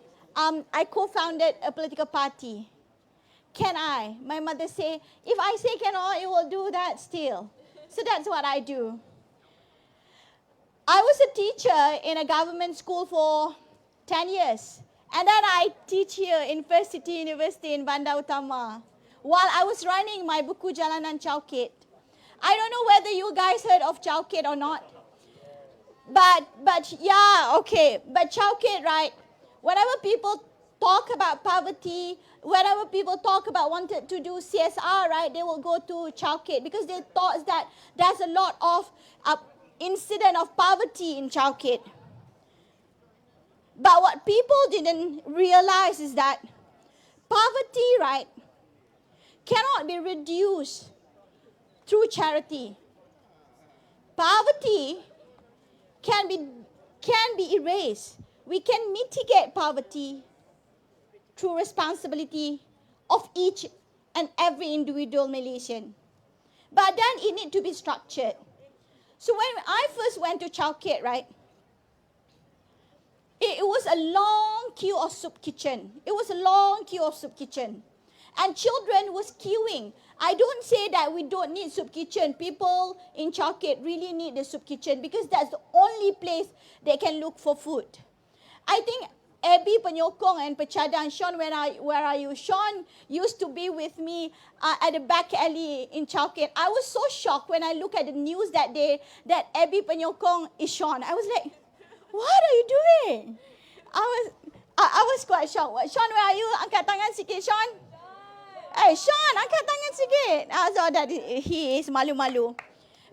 I co-founded a political party. Can I? My mother say, if I say cannot, you will do that still. So that's what I do. I was a teacher in a government school for 10 years. And then I teach here in First City University in Bandar Utama while I was running my buku Jalanan Chowkit. I don't know whether you guys heard of Chowkit or not. But yeah, okay. But Chowkit, right? Whenever people talk about poverty, whenever people talk about wanted to do CSR, right, they will go to Chowkit because they thought that there's a lot of incident of poverty in Chowkit. But what people didn't realize is that poverty, right, cannot be reduced through charity. Poverty can be erased. We can mitigate poverty through responsibility of each and every individual Malaysian. But then it needs to be structured. So when I first went to childcare, right, it was a long queue of soup kitchen. It was a long queue of soup kitchen. And children was queuing. I don't say that we don't need soup kitchen. People in childcare really need the soup kitchen because that's the only place they can look for food. I think Abe Penyokong and Pecadang, Sean, where are you? Sean used to be with me at the back alley in childcare. I was so shocked when I look at the news that day that Abe Penyokong is Sean. I was like, what are you doing? I was quite shocked. Sean, where are you? Angkat tangan sikit, Sean. Hey, Sean, angkat tangan sikit. I saw that he is malu-malu.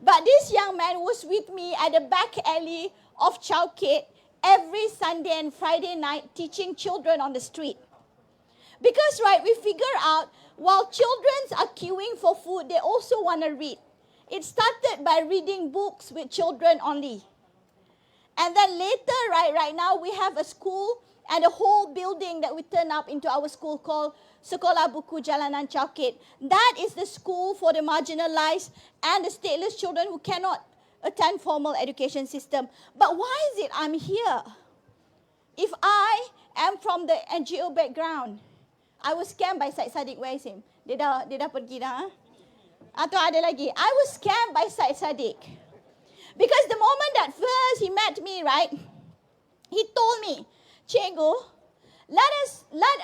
But this young man was with me at the back alley of childcare every Sunday and Friday night teaching children on the street. Because, right, we figure out while children are queuing for food, they also want to read. It started by reading books with children only. And then later, right now, we have a school and a whole building that we turn up into our school called Sekolah Buku Jalanan Chowkit. That is the school for the marginalized and the stateless children who cannot attend formal education system. But why is it I'm here? If I am from the NGO background, I was scammed by Syed Saddiq. Where is him? Dia dah pergi dah. Atau ada lagi? I was scammed by Syed Saddiq. Because the moment that first he met me, right, he told me, Cikgu, let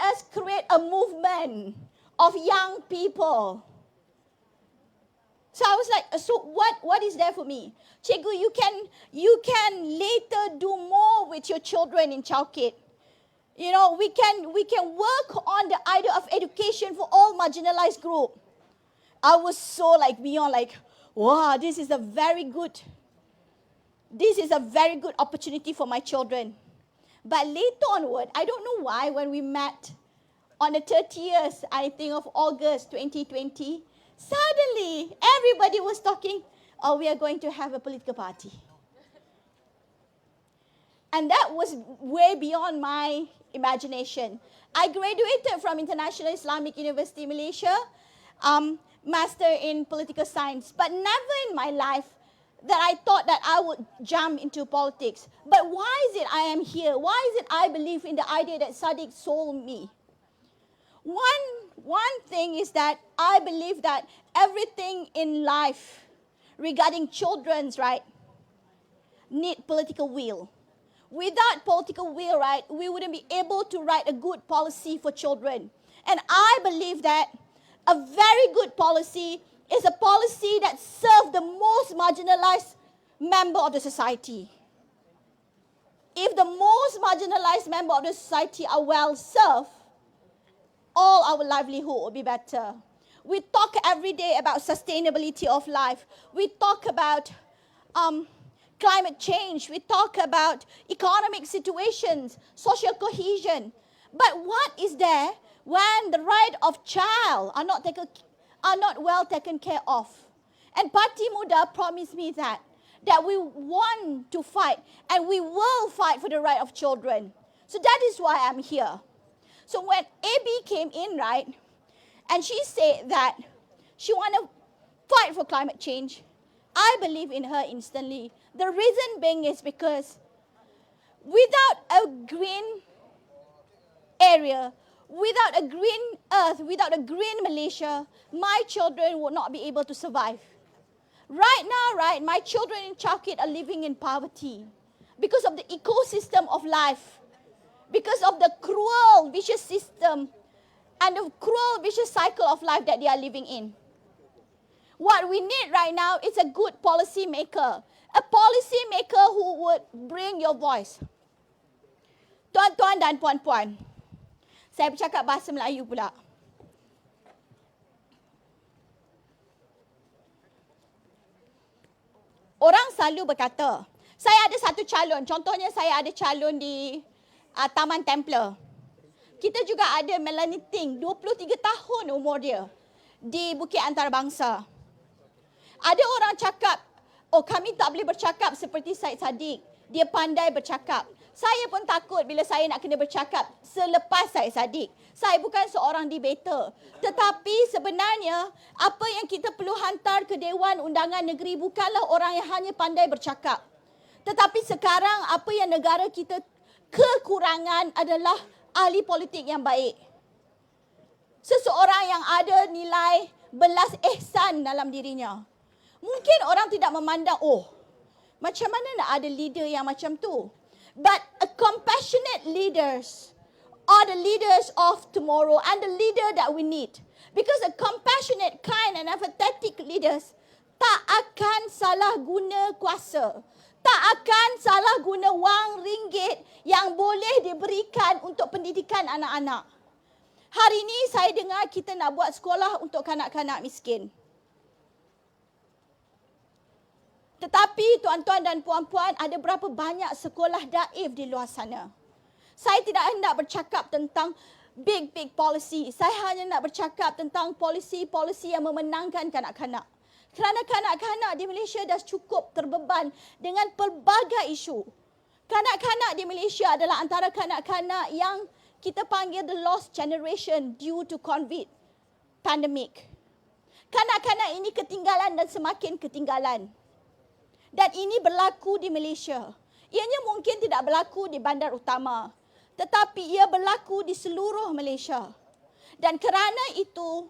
us create a movement of young people. So I was like, so what is there for me? Cikgu, you can later do more with your children in childcare. You know, we can work on the idea of education for all marginalized group. I was so like beyond like, wow, this is a very good opportunity for my children. But later onward, I don't know why, when we met on the 30th, I think, of August 2020, suddenly everybody was talking, oh, we are going to have a political party. And that was way beyond my imagination. I graduated from International Islamic University Malaysia, Master in Political Science, but never in my life that I thought that I would jump into politics. But why is it I am here? Why is it I believe in the idea that Saddiq sold me? One thing is that I believe that everything in life regarding children's right need political will. Without political will, right, we wouldn't be able to write a good policy for children. And I believe that a very good policy is a policy that serves the most marginalized member of the society. If the most marginalized member of the society are well served, all our livelihood will be better. We talk every day about sustainability of life. We talk about climate change. We talk about economic situations, social cohesion. But what is there when the right of child are not well taken care of? And Parti Muda promised me that we want to fight and we will fight for the right of children. So that is why I'm here. So when Abe came in, right, and she said that she want to fight for climate change, I believe in her instantly. The reason being is because without a green area, without a green earth, without a green Malaysia, my children would not be able to survive. Right now, right, my children in Chowkit are living in poverty because of the ecosystem of life, because of the cruel, vicious system and the cruel, vicious cycle of life that they are living in. What we need right now is a good policy maker, a policy maker who would bring your voice. Tuan-tuan dan puan-puan, saya bercakap bahasa Melayu pula. Orang selalu berkata, saya ada satu calon. Contohnya saya ada calon di Taman Templar. Kita juga ada Melanie Ting, 23 tahun umur dia. di Bukit Antarabangsa. Ada orang cakap, oh kami tak boleh bercakap seperti Syed Saddiq. Dia pandai bercakap. Saya pun takut bila saya nak kena bercakap selepas Syed Saddiq. Saya bukan seorang debater. Tetapi sebenarnya apa yang kita perlu hantar ke Dewan Undangan Negeri bukanlah orang yang hanya pandai bercakap. Tetapi sekarang apa yang negara kita kekurangan adalah ahli politik yang baik. Seseorang yang ada nilai belas ihsan dalam dirinya. Mungkin orang tidak memandang, oh, macam mana nak ada leader yang macam tu? But a compassionate leaders are the leaders of tomorrow and the leader that we need. Because a compassionate, kind and empathetic leaders tak akan salah guna kuasa. Tak akan salah guna wang ringgit yang boleh diberikan untuk pendidikan anak-anak. Hari ini saya dengar kita nak buat sekolah untuk kanak-kanak miskin. Tetapi tuan-tuan dan puan-puan, ada berapa banyak sekolah daif di luar sana. Saya tidak hendak bercakap tentang big policy. Saya hanya nak bercakap tentang polisi-polisi yang memenangkan kanak-kanak. Kerana kanak-kanak di Malaysia dah cukup terbeban dengan pelbagai isu. Kanak-kanak di Malaysia adalah antara kanak-kanak yang kita panggil the lost generation due to COVID pandemic. Kanak-kanak ini ketinggalan dan semakin ketinggalan. Dan ini berlaku di Malaysia. Ianya mungkin tidak berlaku di Bandar Utama, tetapi ia berlaku di seluruh Malaysia. Dan kerana itu,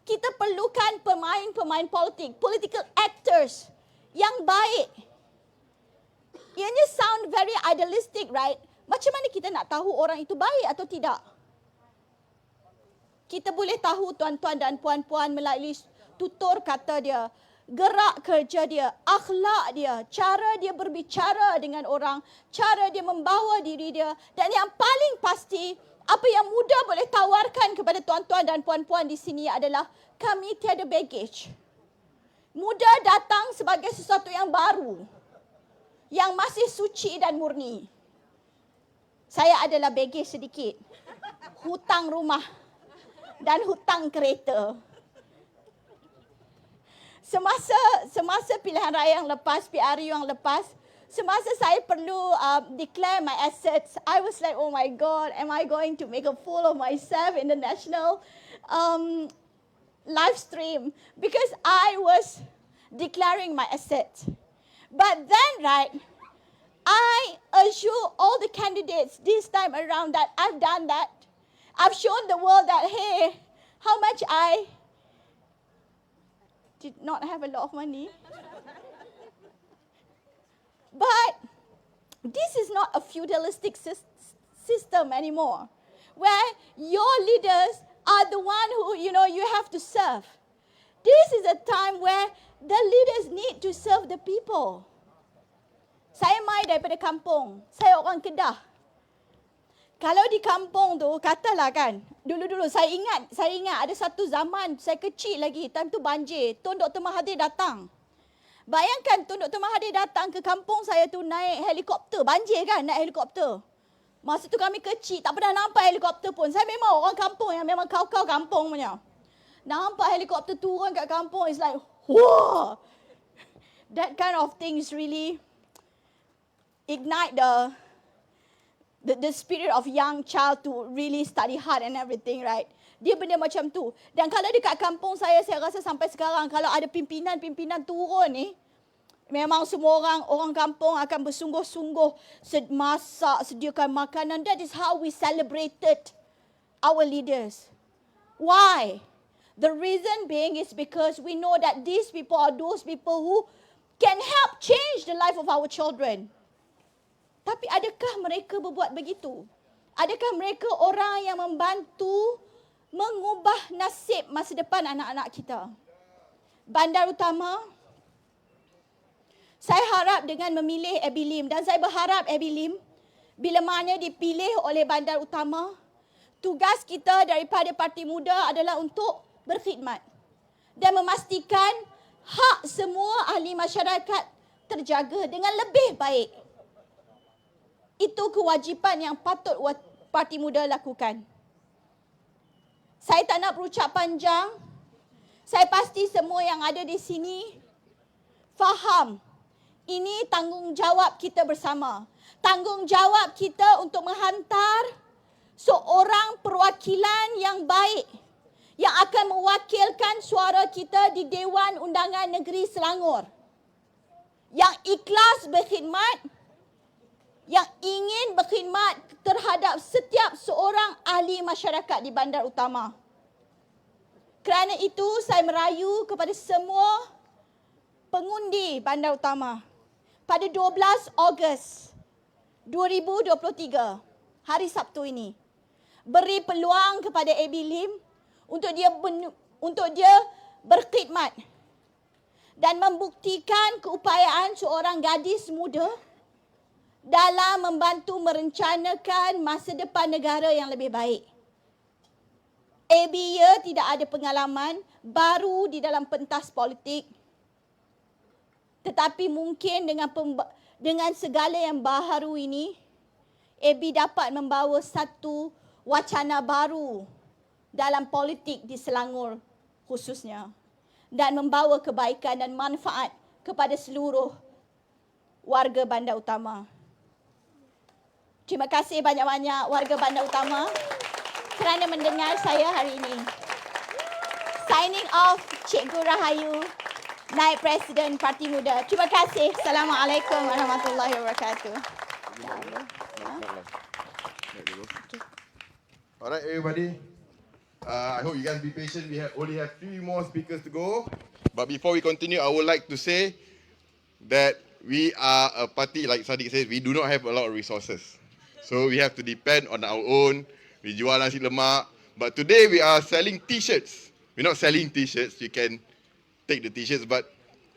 kita perlukan pemain-pemain politik, political actors yang baik. Ianya sound very idealistic, right? Macam mana kita nak tahu orang itu baik atau tidak? Kita boleh tahu tuan-tuan dan puan-puan melalui tutur kata dia, gerak kerja dia, akhlak dia, cara dia berbicara dengan orang, cara dia membawa diri dia. Dan yang paling pasti, apa yang muda boleh tawarkan kepada tuan-tuan dan puan-puan di sini adalah kami tiada baggage. Muda datang sebagai sesuatu yang baru, yang masih suci dan murni. Saya adalah baggage sedikit. Hutang rumah dan hutang kereta. Semasa pilihan raya yang lepas, PRU yang lepas, semasa saya perlu declare my assets, I was like, oh my God, am I going to make a fool of myself in the national live stream? Because I was declaring my assets. But then, right, I assure all the candidates this time around that I've done that. I've shown the world that, hey, how much I did not have a lot of money. But this is not a feudalistic system anymore, where your leaders are the one who, you have to serve. This is a time where the leaders need to serve the people. Saya mai daripada kampung. Saya orang Kedah. Kalau di kampung tu, katalah kan, dulu-dulu saya ingat ada satu zaman, saya kecil lagi, time tu banjir, Tun Dr. Mahathir datang. Bayangkan Tun Dr. Mahathir datang ke kampung saya tu naik helikopter, banjir kan, naik helikopter. Masa tu kami kecil, tak pernah nampak helikopter pun. Saya memang orang kampung yang memang kau-kau kampung punya. Nampak helikopter turun kat kampung, it's like, wah! That kind of things really ignite the spirit of young child to really study hard and everything, right? Dia benda macam tu. Dan kalau dekat kampung saya rasa sampai sekarang, kalau ada pimpinan-pimpinan turun ni, memang semua orang kampung akan bersungguh-sungguh masak, sediakan makanan. That is how we celebrated our leaders. Why? The reason being is because we know that these people are those people who can help change the life of our children. Tapi adakah mereka berbuat begitu? Adakah mereka orang yang membantu mengubah nasib masa depan anak-anak kita? Bandar Utama, saya harap dengan memilih Abe Lim, dan saya berharap Abe Lim, bila mana dipilih oleh Bandar Utama, tugas kita daripada Parti Muda adalah untuk berkhidmat dan memastikan hak semua ahli masyarakat terjaga dengan lebih baik. Itu kewajipan yang patut Parti Muda lakukan. Saya tak nak berucap panjang. Saya pasti semua yang ada di sini faham ini tanggungjawab kita bersama. Tanggungjawab kita untuk menghantar seorang perwakilan yang baik yang akan mewakilkan suara kita di Dewan Undangan Negeri Selangor. Yang ikhlas berkhidmat, yang ingin berkhidmat terhadap setiap seorang ahli masyarakat di Bandar Utama. Kerana itu saya merayu kepada semua pengundi Bandar Utama pada 12 Ogos 2023, hari Sabtu ini, beri peluang kepada Abe Lim untuk dia berkhidmat dan membuktikan keupayaan seorang gadis muda dalam membantu merencanakan masa depan negara yang lebih baik. Abe tidak ada pengalaman baru di dalam pentas politik, tetapi mungkin dengan segala yang baharu ini, Abe dapat membawa satu wacana baru dalam politik di Selangor khususnya dan membawa kebaikan dan manfaat kepada seluruh warga Bandar Utama. Terima kasih banyak-banyak warga Bandar Utama kerana mendengar saya hari ini. Signing off, Cikgu Rahayu, Naib Presiden Parti Muda. Terima kasih. Assalamualaikum warahmatullahi wabarakatuh. Alright, everybody. I hope you guys be patient. We only have 3 more speakers to go. But before we continue, I would like to say that we are a party, like Saddiq said, we do not have a lot of resources. So we have to depend on our own. We jual nasi lemak. But today we are selling t-shirts. We're not selling t-shirts. You can take the t-shirts, but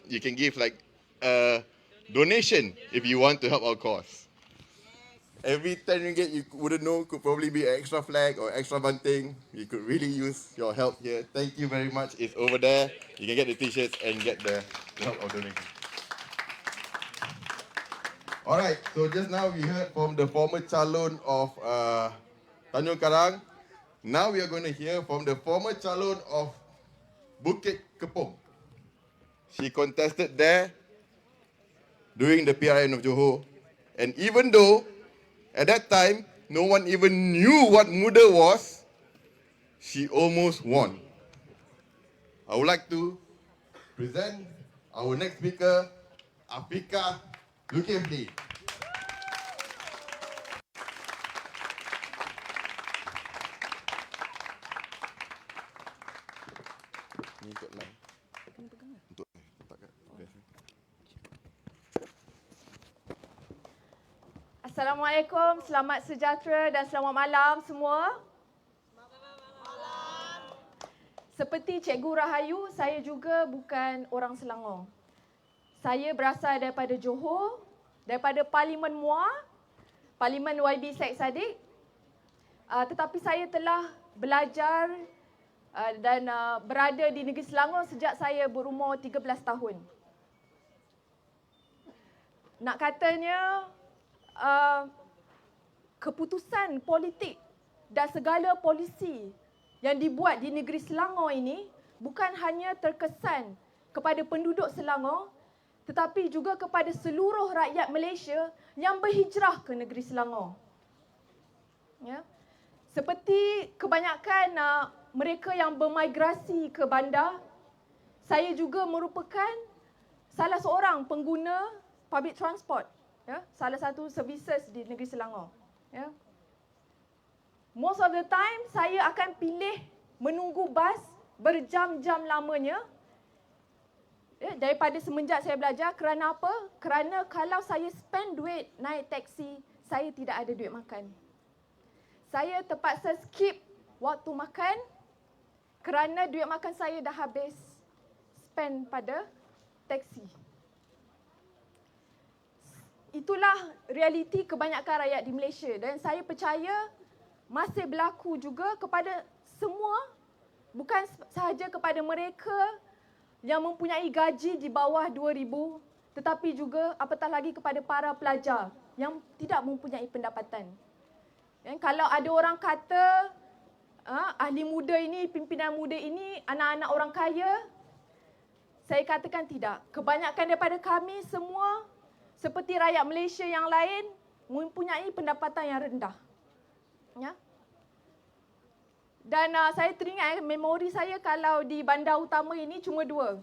you can give like a donation if you want to help our cause. Every 10 ringgit you wouldn't know could probably be an extra flag or extra bunting. You could really use your help here. Thank you very much. It's over there. You can get the t-shirts and get the help of donation. Alright, so just now we heard from the former calon of Tanjung Karang. Now we are going to hear from the former calon of Bukit Kepong. She contested there during the PRN of Johor. And even though at that time no one even knew what Muda was, she almost won. I would like to present our next speaker, Afiqah Zulkifli. Assalamualaikum, selamat sejahtera dan selamat malam semua. Seperti Cikgu Rahayu, saya juga bukan orang Selangor. Saya berasal daripada Johor, daripada Parlimen MUA, Parlimen YB Syed Saddiq. Tetapi saya telah belajar dan berada di negeri Selangor sejak saya berumur 13 tahun. Nak katanya, keputusan politik dan segala polisi yang dibuat di negeri Selangor ini bukan hanya terkesan kepada penduduk Selangor, tetapi juga kepada seluruh rakyat Malaysia yang berhijrah ke negeri Selangor. Ya. Seperti kebanyakan mereka yang bermigrasi ke bandar, saya juga merupakan salah seorang pengguna public transport. Ya, salah satu services di negeri Selangor. Ya. Most of the time, saya akan pilih menunggu bas berjam-jam lamanya. Ya, daripada semenjak saya belajar. Kerana apa? Kerana kalau saya spend duit naik taksi, saya tidak ada duit makan. Saya terpaksa skip waktu makan kerana duit makan saya dah habis spend pada taksi. Itulah realiti kebanyakan rakyat di Malaysia dan saya percaya masih berlaku juga kepada semua, bukan sahaja kepada mereka yang mempunyai gaji di bawah 2,000, tetapi juga apatah lagi kepada para pelajar yang tidak mempunyai pendapatan. Dan kalau ada orang kata ahli muda ini, pimpinan muda ini, anak-anak orang kaya? Saya katakan tidak. Kebanyakan daripada kami semua seperti rakyat Malaysia yang lain mempunyai pendapatan yang rendah. Ya. Dan saya teringat memori saya kalau di Bandar Utama ini cuma dua.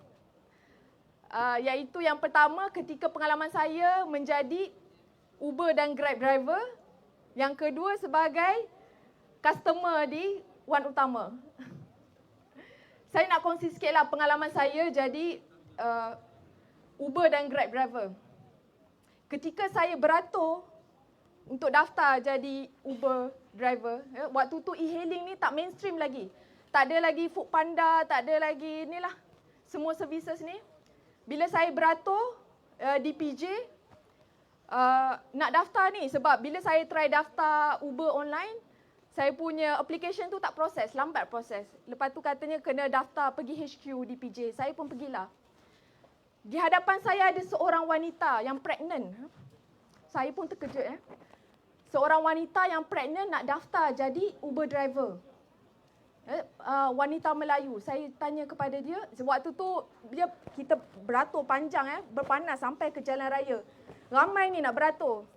Iaitu yang pertama ketika pengalaman saya menjadi Uber dan Grab driver. Yang kedua sebagai customer di Wan Utama. Saya nak kongsi sikitlah pengalaman saya jadi Uber dan Grab driver. Ketika saya beratur untuk daftar jadi Uber driver, waktu tu e-hailing ni tak mainstream lagi. Tak ada lagi Food Panda, tak ada lagi inilah semua services ni. Bila saya beratur di PJ, nak daftar ni sebab bila saya try daftar Uber online, saya punya application tu tak proses, lambat proses. Lepas tu katanya kena daftar pergi HQ di PJ. Saya pun pergilah. Di hadapan saya ada seorang wanita yang pregnant. Saya pun terkejut. Seorang wanita yang pregnant nak daftar jadi Uber driver. Wanita Melayu. Saya tanya kepada dia, waktu tu kita beratur panjang, berpanas sampai ke jalan raya. Ramai ni nak beratur.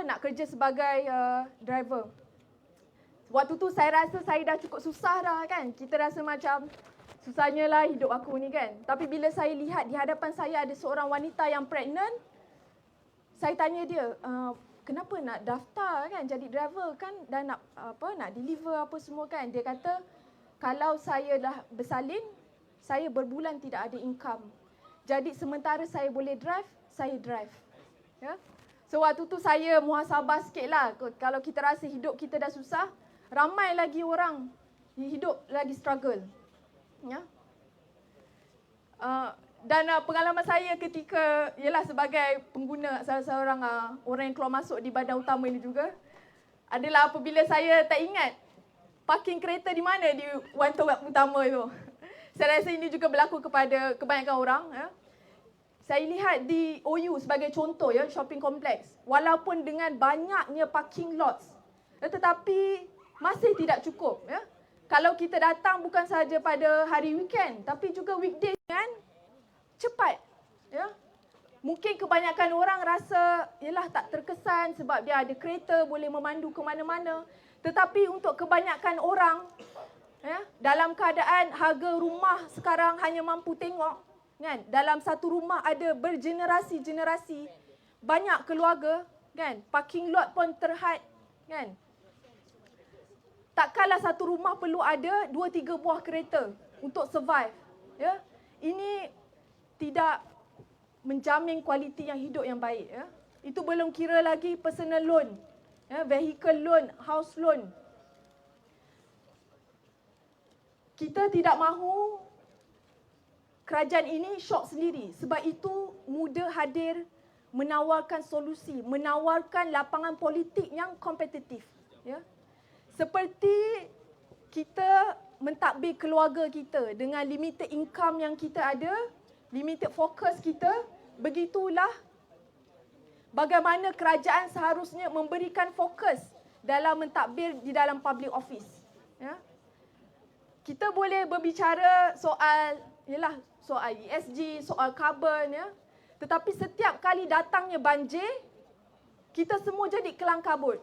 Nak kerja sebagai driver. Waktu tu saya rasa saya dah cukup susah dah kan. Kita rasa macam susahnya lah hidup aku ni kan. Tapi bila saya lihat di hadapan saya ada seorang wanita yang pregnant, saya tanya dia, kenapa nak daftar kan jadi driver kan dan nak deliver apa semua kan. Dia kata kalau saya dah bersalin, saya berbulan tidak ada income. Jadi sementara saya boleh drive, saya drive. Ya. So waktu tu saya muhasabah sikitlah. Kalau kita rasa hidup kita dah susah, ramai lagi orang hidup lagi struggle. Ya. Dan pengalaman saya ketika ialah sebagai pengguna salah seorang orang yang keluar masuk di Bandar Utama ini juga adalah apabila saya tak ingat parking kereta di mana di Wan Utama itu. Saya rasa ini juga berlaku kepada kebanyakan orang. Ya. Saya lihat di OU sebagai contoh ya, shopping complex. Walaupun dengan banyaknya parking lots, tetapi masih tidak cukup. Ya. Kalau kita datang bukan sahaja pada hari weekend, tapi juga weekday kan cepat. Ya. Mungkin kebanyakan orang rasa ialah tak terkesan sebab dia ada kereta boleh memandu ke mana-mana. Tetapi untuk kebanyakan orang, ya, dalam keadaan harga rumah sekarang hanya mampu tengok, kan? Dalam satu rumah ada bergenerasi-generasi, banyak keluarga, kan? Parking lot pun terhad, kan? Takkanlah satu rumah perlu ada 2-3 buah kereta untuk survive. Ya? Ini tidak menjamin kualiti yang hidup yang baik. Ya? Itu belum kira lagi personal loan, ya? Vehicle loan, house loan. Kita tidak mahu kerajaan ini syok sendiri. Sebab itu muda hadir menawarkan solusi, menawarkan lapangan politik yang kompetitif. Ya? Seperti kita mentadbir keluarga kita dengan limited income yang kita ada, limited fokus kita, begitulah bagaimana kerajaan seharusnya memberikan fokus dalam mentadbir di dalam public office. Ya? Kita boleh berbicara soal ESG, soal carbon, ya. Tetapi setiap kali datangnya banjir, kita semua jadi kelang kabut.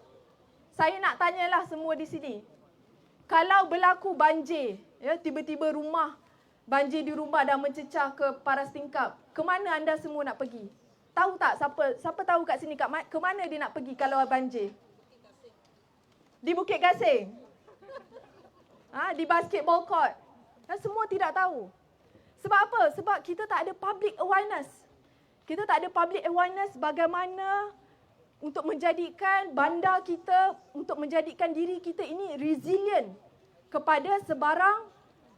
Saya nak tanyalah semua di sini. Kalau berlaku banjir, ya, tiba-tiba banjir di rumah dah mencecah ke paras tingkap, ke mana anda semua nak pergi? Tahu tak siapa tahu kat sini ke mana dia nak pergi kalau banjir? Di Bukit Gasing. Di basketball court. Semua tidak tahu. Sebab apa? Sebab kita tak ada public awareness. Kita tak ada public awareness bagaimana untuk menjadikan bandar kita, untuk menjadikan diri kita ini resilient kepada sebarang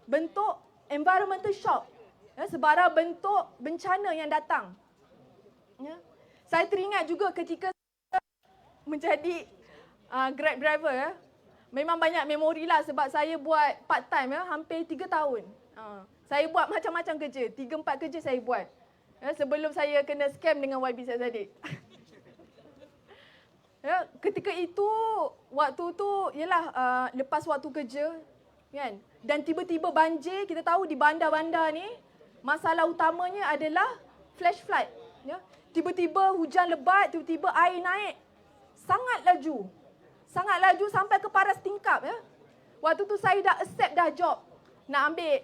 bentuk environmental shock, ya, sebarang bentuk bencana yang datang. Ya. Saya teringat juga ketika menjadi Grab driver, ya. Memang banyak memori lah sebab saya buat part time, ya, hampir 3 tahun. Saya buat macam-macam kerja, 3-4 kerja saya buat. Ya, sebelum saya kena scam dengan YB Syed Saddiq. Ya, ketika itu, waktu tu ialah lepas waktu kerja, kan? Dan tiba-tiba banjir, kita tahu di bandar-bandar ni, masalah utamanya adalah flash flood. Ya. Tiba-tiba hujan lebat, tiba-tiba air naik. Sangat laju sampai ke paras tingkap. Ya. Waktu tu saya dah accept dah job nak ambil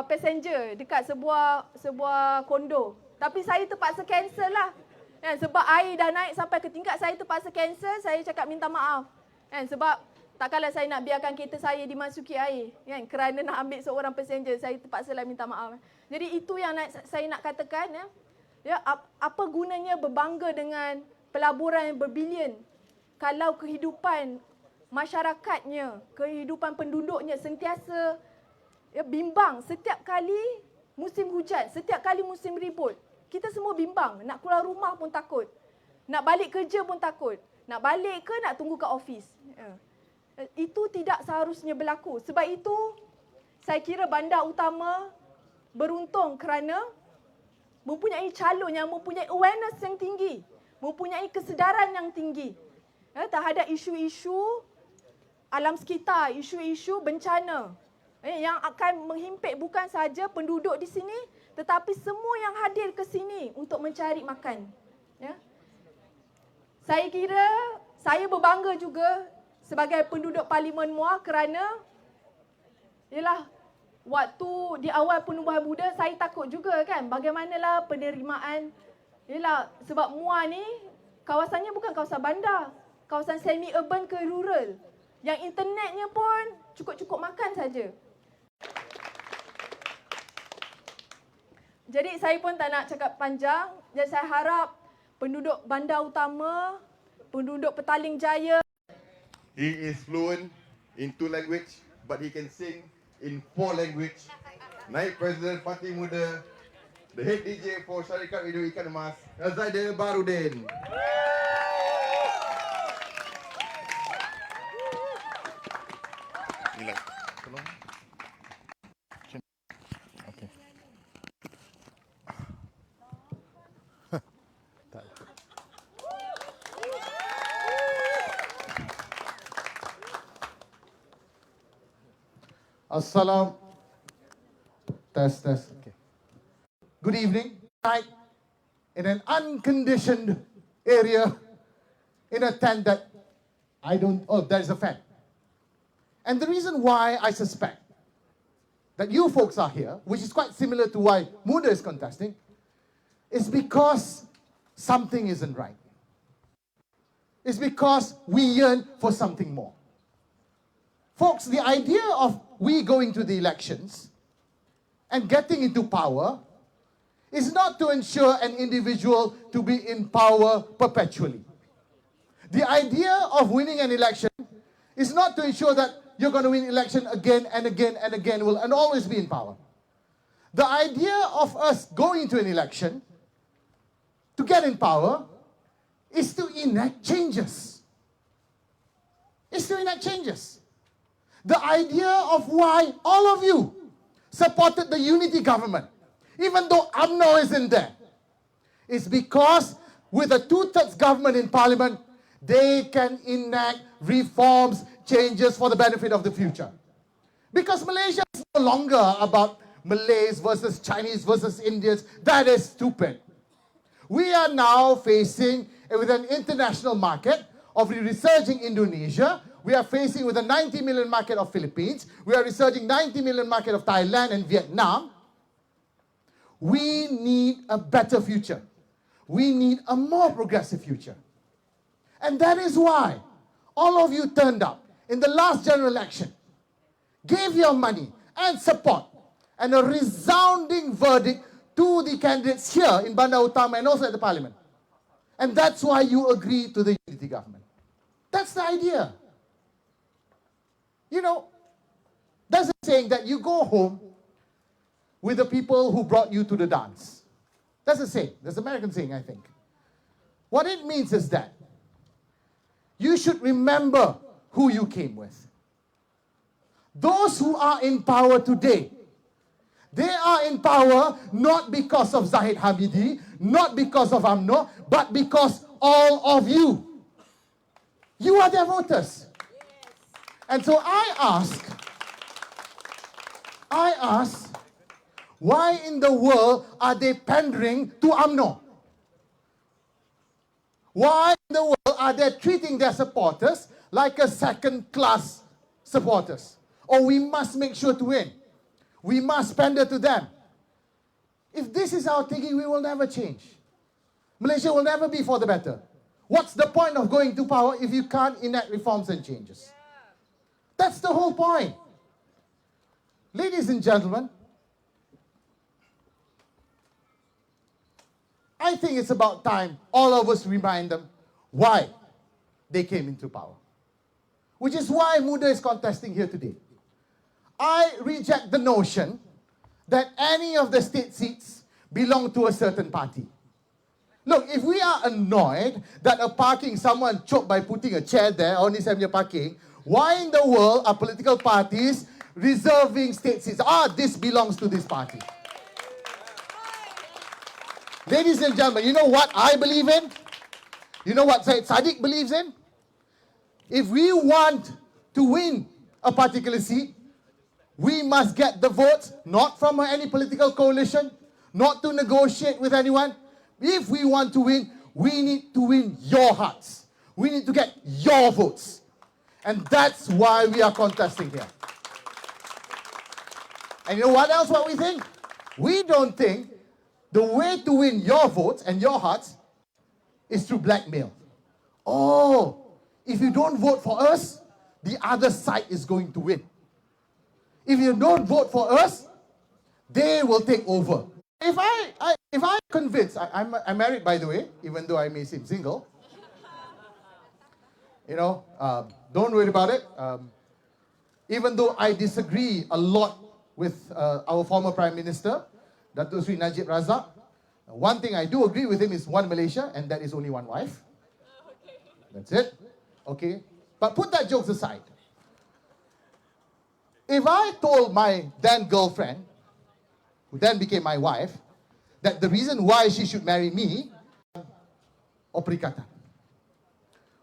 passenger dekat sebuah kondo. Tapi saya terpaksa cancel lah. Kan, sebab air dah naik sampai ke tingkat, saya terpaksa cancel, saya cakap minta maaf. Kan, sebab takkanlah saya nak biarkan kereta saya dimasuki air. Kan, kerana nak ambil seorang passenger, saya terpaksa lah minta maaf. Jadi itu yang saya nak katakan. Ya, apa gunanya berbangga dengan pelaburan yang berbilion kalau kehidupan masyarakatnya, kehidupan penduduknya sentiasa bimbang setiap kali musim hujan, setiap kali musim ribut. Kita semua bimbang, nak keluar rumah pun takut. Nak balik kerja pun takut. Nak balik ke nak tunggu kat office. Itu tidak seharusnya berlaku. Sebab itu, saya kira Bandar Utama beruntung kerana mempunyai calon yang mempunyai awareness yang tinggi. Mempunyai kesedaran yang tinggi. Terhadap isu-isu alam sekitar, isu-isu bencana. Yang akan menghimpit bukan sahaja penduduk di sini, tetapi semua yang hadir ke sini untuk mencari makan. Ya. Saya kira saya berbangga juga sebagai penduduk Parlimen Muar kerana ialah waktu di awal penubuhan muda saya takut juga kan bagaimanalah penerimaan. Ialah sebab Muar ni kawasannya bukan kawasan bandar, kawasan semi urban ke rural. Yang internetnya pun cukup-cukup makan saja. Jadi saya pun tak nak cakap panjang. Jadi saya harap penduduk Bandar Utama, penduduk Petaling Jaya. He is fluent in 2 languages, but he can sing in 4 languages. Naib Presiden Parti Muda, the head DJ for Syarikat Radio Ikan Emas, Zaidel Baharuddin. Gila. Tolong. Okay. Assalam. Test. Okay. Good evening. Tonight, in an unconditioned area, in a tent that there's a fan. And the reason why I suspect that you folks are here, which is quite similar to why Muda is contesting, is because something isn't right. It's because we yearn for something more. Folks, the idea of we going to the elections and getting into power is not to ensure an individual to be in power perpetually. The idea of winning an election is not to ensure that you're going to win election again and again and again and always be in power. The idea of us going to an election to get in power is to enact changes. It's to enact changes. The idea of why all of you supported the unity government, even though UMNO isn't there, is because with a 2/3 government in parliament, they can enact reforms, changes for the benefit of the future. Because Malaysia is no longer about Malays versus Chinese versus Indians. That is stupid. We are now facing with an international market of resurging Indonesia. We are facing with a 90 million market of Philippines. We are resurging 90 million market of Thailand and Vietnam. We need a better future. We need a more progressive future. And that is why all of you turned up in the last general election, gave your money and support, and a resounding verdict to the candidates here in Bandar Utama and also at the parliament. And that's why you agree to the unity government. That's the idea. You know, there's a saying that you go home with the people who brought you to the dance. That's a saying. That's an American saying, I think. What it means is that you should remember who you came with. Those who are in power today, they are in power not because of Zahid Hamidi, not because of UMNO, but because all of you. You are their voters. And so I ask, why in the world are they pandering to UMNO? Why in the world are they treating their supporters like a second-class supporters? Or we must make sure to win. We must pander to them. If this is our thinking, we will never change. Malaysia will never be for the better. What's the point of going to power if you can't enact reforms and changes? That's the whole point. Ladies and gentlemen, I think it's about time all of us remind them why they came into power. Which is why Muda is contesting here today. I reject the notion that any of the state seats belong to a certain party. Look, if we are annoyed that someone choked by putting a chair there on his parking, why in the world are political parties reserving state seats? This belongs to this party. Ladies and gentlemen, you know what I believe in? You know what Syed Saddiq believes in? If we want to win a particular seat, we must get the votes, not from any political coalition, not to negotiate with anyone. If we want to win, we need to win your hearts. We need to get your votes. And that's why we are contesting here. And you know what we think? We don't think the way to win your votes and your hearts is through blackmail. If you don't vote for us, the other side is going to win. If you don't vote for us, they will take over. If I'm convinced, I'm married by the way, even though I may seem single. Don't worry about it. Even though I disagree a lot with our former Prime Minister, Datuk Sri Najib Razak, one thing I do agree with him is one Malaysia, and that is only one wife. That's it. Okay? But put that jokes aside. If I told my then girlfriend, who then became my wife, that the reason why she should marry me, or Perikatan.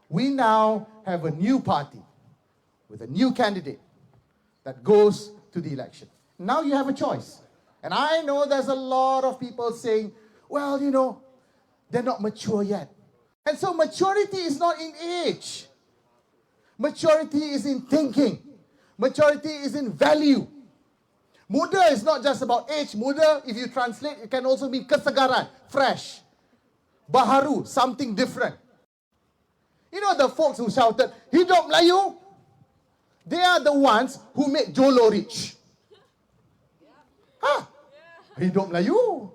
We now have a new party with a new candidate that goes to the election. Now you have a choice. And I know there's a lot of people saying, well, they're not mature yet. And so maturity is not in age. Maturity is in thinking. Maturity is in value. Muda is not just about age. Muda, if you translate, it can also mean kesegaran, fresh. Baharu, something different. You know the folks who shouted, Hidup Melayu? They are the ones who make Jolo rich. Hidup Melayu.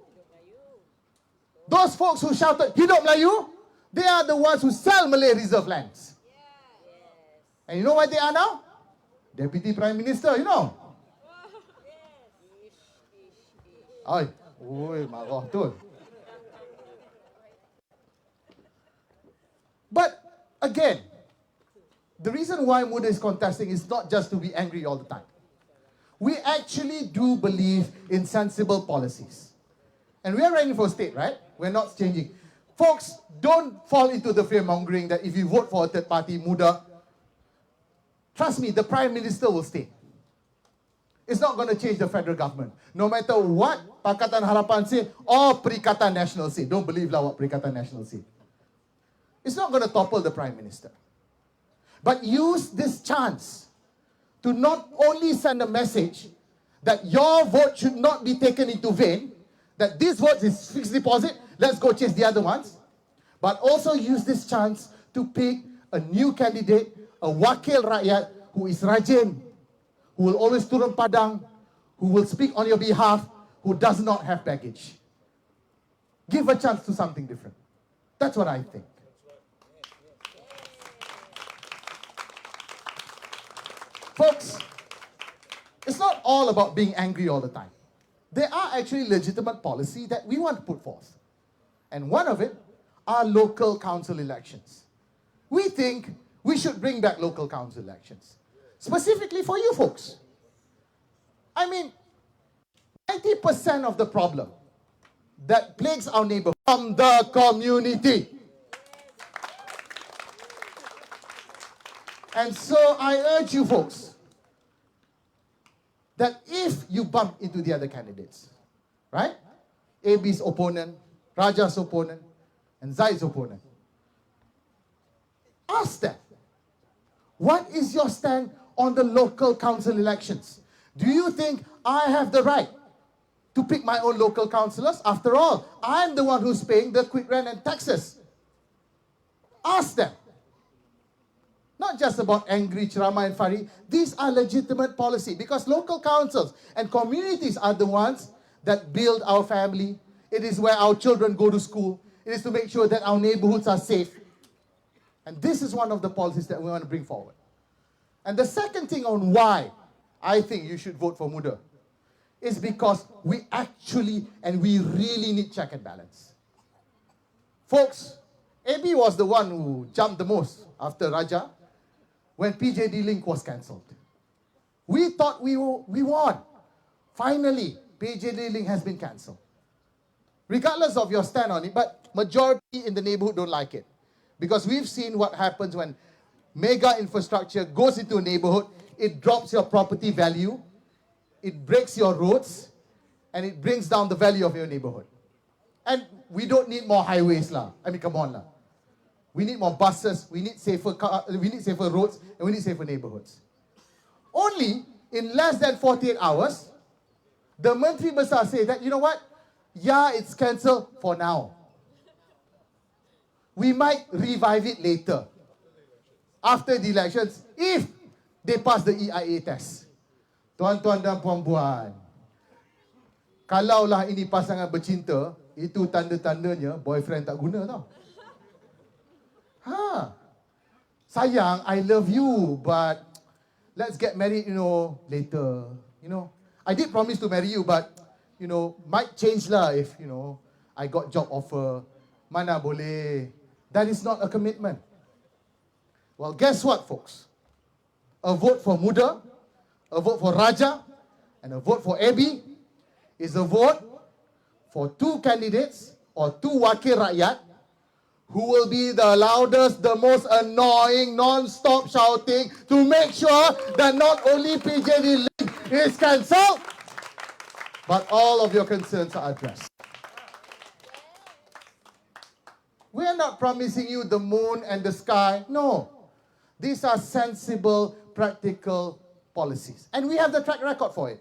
Those folks who shouted, Hidup Melayu, they are the ones who sell Malay reserve lands. And you know what they are now? Deputy Prime Minister, marah tu. But again, the reason why Muda is contesting is not just to be angry all the time. We actually do believe in sensible policies. And we are running for state, right? We're not changing. Folks, don't fall into the fear-mongering that if you vote for a third party, Muda, trust me, the Prime Minister will stay. It's not going to change the federal government. No matter what Pakatan Harapan say or Perikatan Nasional say. Don't believe what Perikatan Nasional say. It's not going to topple the Prime Minister. But use this chance to not only send a message that your vote should not be taken into vain, that this vote is fixed deposit, let's go chase the other ones, but also use this chance to pick a new candidate, a wakil rakyat who is rajin, who will always turun padang, who will speak on your behalf, who does not have baggage. Give a chance to something different. That's what I think. Folks, it's not all about being angry all the time. There are actually legitimate policy that we want to put forth. And one of it are local council elections. We think we should bring back local council elections. Specifically for you folks. 90% of the problem that plagues our neighborhood from the community. And so I urge you folks that if you bump into the other candidates, right? Abe's opponent, Raja's opponent, and Zaid's opponent, ask them, what is your stand on the local council elections? Do you think I have the right to pick my own local councillors? After all, I'm the one who's paying the quit rent and taxes. Ask them. Not just about angry Ceramah and Fari. These are legitimate policy because local councils and communities are the ones that build our family. It is where our children go to school. It is to make sure that our neighborhoods are safe. And this is one of the policies that we want to bring forward. And the second thing on why I think you should vote for Muda is because we actually and we really need check and balance. Folks, Abe was the one who jumped the most after Raja when PJD Link was cancelled. We thought we won. Finally, PJD Link has been cancelled. Regardless of your stand on it, but majority in the neighborhood don't like it. Because we've seen what happens when mega infrastructure goes into a neighborhood, it drops your property value, it breaks your roads, and it brings down the value of your neighborhood. And we don't need more highways lah. I mean, come on lah. We need more buses, we need safer roads, and we need safer neighborhoods. Only in less than 48 hours, the Menteri Besar say that, you know what? Yeah, it's cancelled for now. We might revive it later. After the elections, if they pass the EIA test. Tuan-tuan dan puan-puan, kalaulah ini pasangan bercinta, itu tanda-tandanya boyfriend tak guna tau. Sayang, I love you, but let's get married, later. I did promise to marry you, but, might change lah if, I got job offer. Mana boleh. That is not a commitment. Well, guess what, folks? A vote for Muda, a vote for Raja, and a vote for Abe is a vote for two candidates or two wakil rakyat who will be the loudest, the most annoying, non-stop shouting to make sure that not only PJD Link is cancelled, but all of your concerns are addressed. We are not promising you the moon and the sky. No. These are sensible, practical policies. And we have the track record for it.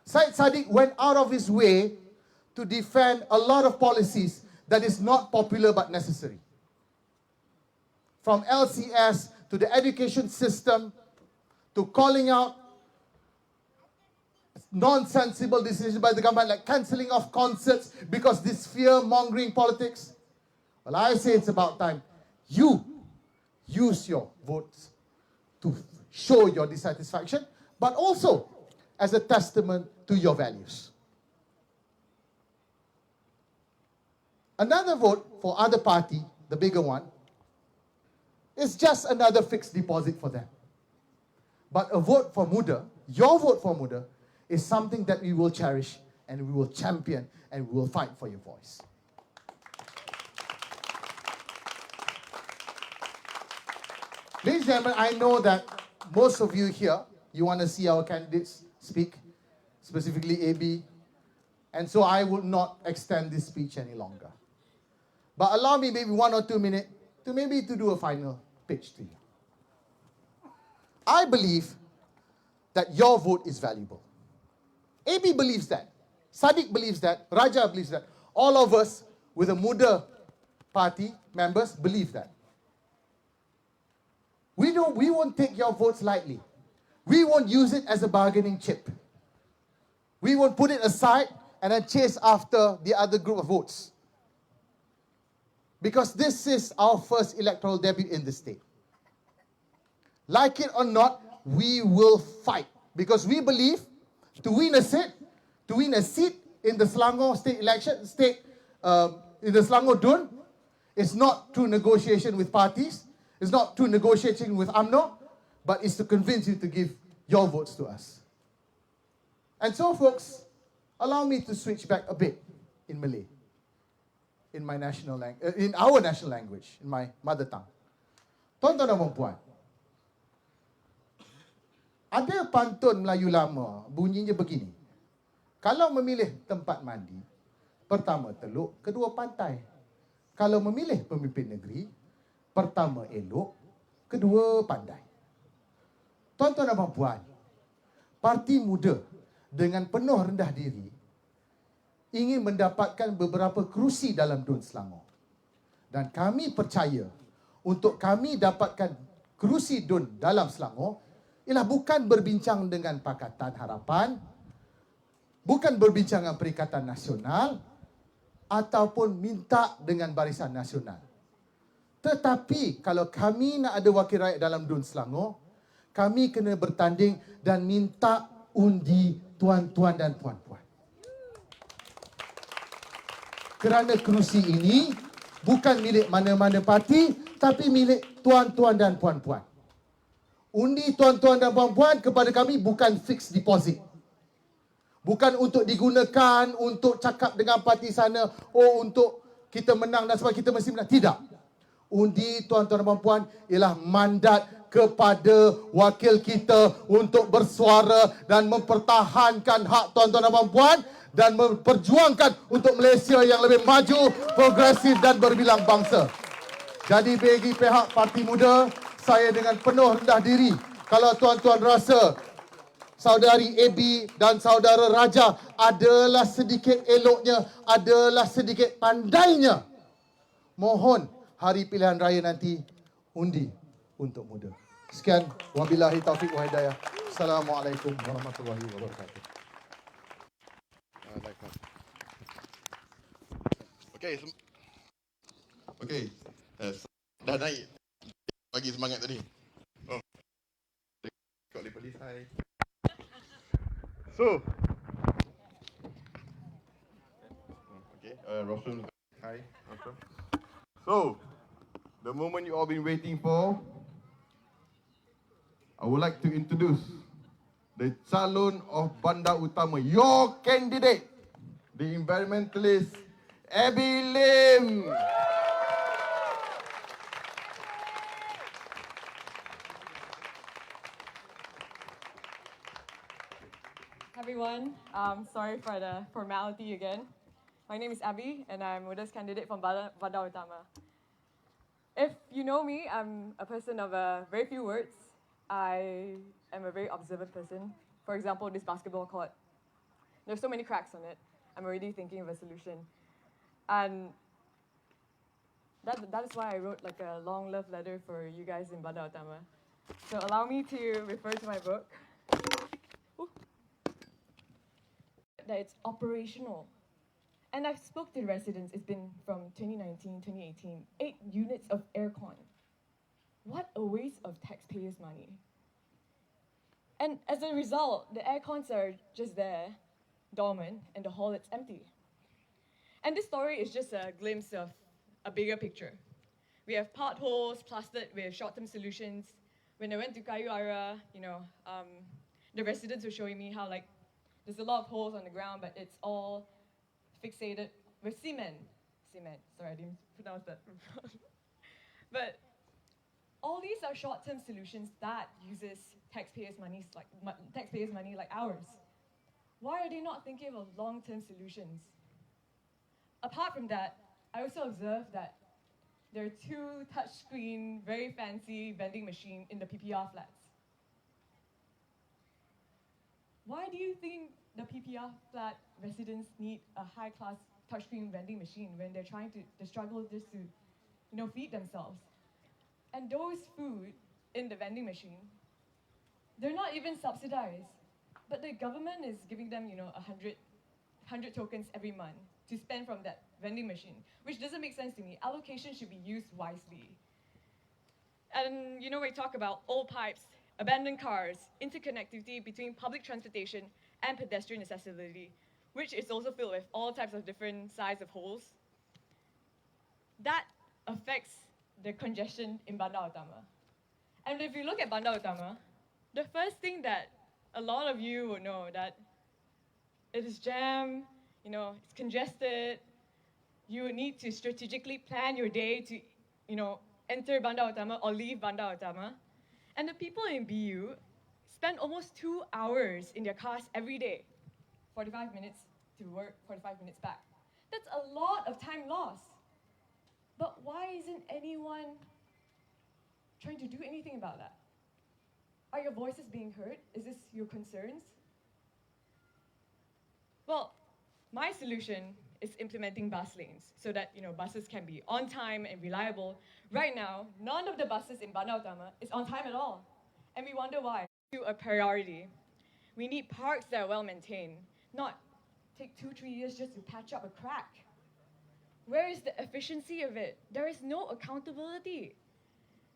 Syed Saddiq went out of his way to defend a lot of policies that is not popular but necessary. From LCS to the education system to calling out nonsensible decisions by the government like cancelling of concerts because this fear-mongering politics. Well, I say it's about time you use your votes to show your dissatisfaction, but also as a testament to your values. Another vote for other party, the bigger one, is just another fixed deposit for them. But a vote for Muda, your vote for Muda, is something that we will cherish and we will champion and we will fight for your voice. Ladies and gentlemen, I know that most of you here, you want to see our candidates speak, specifically Abe, and so I will not extend this speech any longer. But allow me maybe 1 or 2 minutes to do a final pitch to you. I believe that your vote is valuable. Abe believes that. Saddiq believes that. Raja believes that. All of us with the Muda party members believe that. We won't take your votes lightly. We won't use it as a bargaining chip. We won't put it aside and then chase after the other group of votes. Because this is our first electoral debut in the state. Like it or not, we will fight. Because we believe to win a seat in the Selangor state election, in the Selangor Dun, it's not through negotiation with parties, it's not through negotiation with UMNO, but it's to convince you to give your votes to us. And so, folks, allow me to switch back a bit in Malay, in our national language, in my mother tongue. Tuan-tuan dan puan-puan, ada pantun Melayu lama bunyinya begini. Kalau memilih tempat mandi, pertama teluk, kedua pantai. Kalau memilih pemimpin negeri, pertama elok, kedua pandai. Tuan-tuan dan puan-puan, Parti Muda dengan penuh rendah diri ingin mendapatkan beberapa kerusi dalam DUN Selangor. Dan kami percaya untuk kami dapatkan kerusi DUN dalam Selangor ialah bukan berbincang dengan Pakatan Harapan, bukan berbincang dengan Perikatan Nasional ataupun minta dengan Barisan Nasional. Tetapi kalau kami nak ada wakil rakyat dalam DUN Selangor, kami kena bertanding dan minta undi tuan-tuan dan puan-puan. Kerana kerusi ini bukan milik mana-mana parti, tapi milik tuan-tuan dan puan-puan. Undi tuan-tuan dan puan-puan kepada kami bukan fixed deposit. Bukan untuk digunakan untuk cakap dengan parti sana, oh untuk kita menang dan sebab kita mesti menang. Tidak. Undi tuan-tuan dan puan-puan ialah mandat kepada wakil kita untuk bersuara dan mempertahankan hak tuan-tuan dan puan-puan dan memperjuangkan untuk Malaysia yang lebih maju, progresif dan berbilang bangsa. Jadi bagi pihak Parti Muda, saya dengan penuh rendah diri, kalau tuan-tuan rasa saudari Abe dan saudara Raja adalah sedikit eloknya, adalah sedikit pandainya, mohon hari pilihan raya nanti undi untuk muda. Sekian, wabillahi taufiq wa hidayah. Assalamualaikum warahmatullahi wabarakatuh. Okey, dah naik. Bagi semangat tadi. Oh. Kau boleh polis, hai. So. Okay, Rasul, hi, Rasul. So, the moment you all been waiting for, I would like to introduce the calon of Bandar Utama, your candidate, the environmentalist, Abe Lim. Everyone, sorry for the formality again. My name is Abe, and I'm Muda's candidate from Bandar Utama. If you know me, I'm a person of very few words. I am a very observant person. For example, this basketball court. There's so many cracks on it. I'm already thinking of a solution. And that is why I wrote like a long love letter for you guys in Bandar Utama. So allow me to refer to my book. That it's operational. And I've spoke to the residents, it's been from 2019, 2018, 8 units of aircon. What a waste of taxpayers' money. And as a result, the aircons are just there, dormant, and the hall is empty. And this story is just a glimpse of a bigger picture. We have potholes plastered with short-term solutions. When I went to Kayu Ara, the residents were showing me how there's a lot of holes on the ground, but it's all fixated with cement. Sorry, I didn't pronounce that. But all these are short-term solutions that uses taxpayers' money like ours. Why are they not thinking of long-term solutions? Apart from that, I also observed that there are 2 touchscreen, very fancy vending machines in the PPR flats. Why do you think the PPR flat residents need a high-class touchscreen vending machine when they struggle just to, feed themselves? And those food in the vending machine, they're not even subsidized, but the government is giving them, 100 tokens every month to spend from that vending machine, which doesn't make sense to me. Allocation should be used wisely. And we talk about old pipes, abandoned cars, interconnectivity between public transportation and pedestrian accessibility, which is also filled with all types of different size of holes. That affects the congestion in Bandar Utama. And if you look at Bandar Utama, the first thing that a lot of you will know that it is jammed, it's congested. You need to strategically plan your day to, enter Bandar Utama or leave Bandar Utama, and the people in BU spend almost 2 hours in their cars every day. 45 minutes to work, 45 minutes back. That's a lot of time lost. But why isn't anyone trying to do anything about that? Are your voices being heard? Is this your concerns? Well, my solution is implementing bus lanes so that buses can be on time and reliable. Right now, none of the buses in Bandar Utama is on time at all. And we wonder why. To a priority. We need parks that are well maintained, not take 2-3 years just to patch up a crack. Where is the efficiency of it? There is no accountability.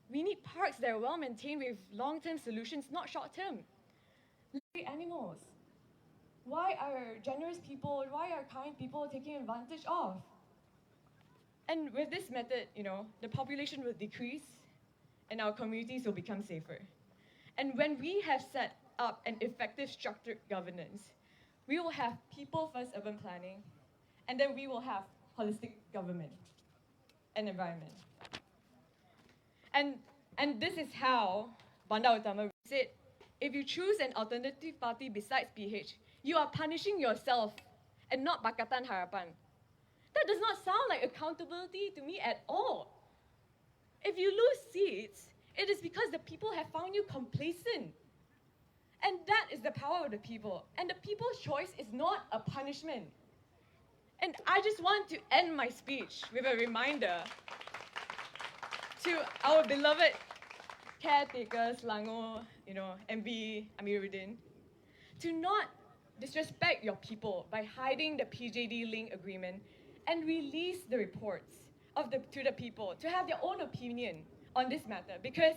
We need parks that are well maintained with long-term solutions, not short-term. Animals. Why are generous people, why are kind people taking advantage of? And with this method, the population will decrease and our communities will become safer. And when we have set up an effective structured governance, we will have people-first urban planning, and then we will have holistic government and environment. And this is how Bandar Utama said, if you choose an alternative party besides PH, you are punishing yourself and not Pakatan Harapan. That does not sound like accountability to me at all. If you lose seats, it is because the people have found you complacent. And that is the power of the people. And the people's choice is not a punishment. And I just want to end my speech with a reminder to our beloved caretaker, Selangor, MB Amiruddin, to not disrespect your people by hiding the PJD link agreement and release the reports to the people to have their own opinion on this matter, because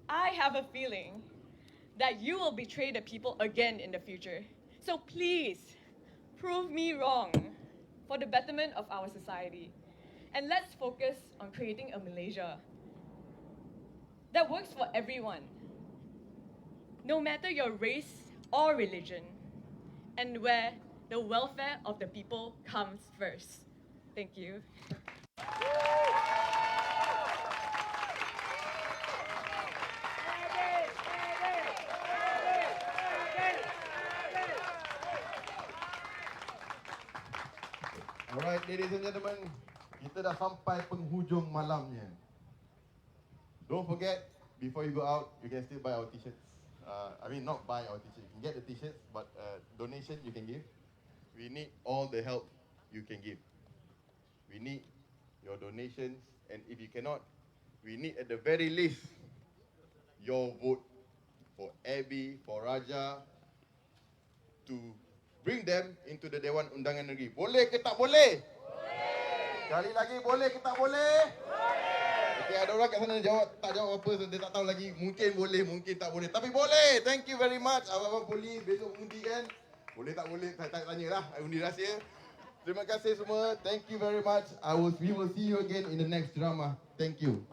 I have a feeling that you will betray the people again in the future. So please, prove me wrong for the betterment of our society. And let's focus on creating a Malaysia that works for everyone, no matter your race or religion, and where the welfare of the people comes first. Thank you. Alright, ladies and gentlemen, kita dah sampai penghujung malamnya. Don't forget, before you go out, you can still buy our t-shirts. Not buy our t-shirts. You can get the t-shirts, but donation you can give. We need all the help you can give. We need your donations, and if you cannot, we need at the very least your vote for Abe, for Raja, to bring them into the Dewan Undangan Negeri. Boleh ke tak boleh? Boleh! Sekali lagi, boleh ke tak boleh? Boleh! Okay, ada orang kat sana tak jawab apa, so dia tak tahu lagi. Mungkin boleh, mungkin tak boleh. Tapi boleh! Thank you very much. Abang-abang polis besok mengundi kan? Boleh tak boleh? Tak tanya lah. Undi rahsia. Terima kasih semua. Thank you very much. We will see you again in the next drama. Thank you.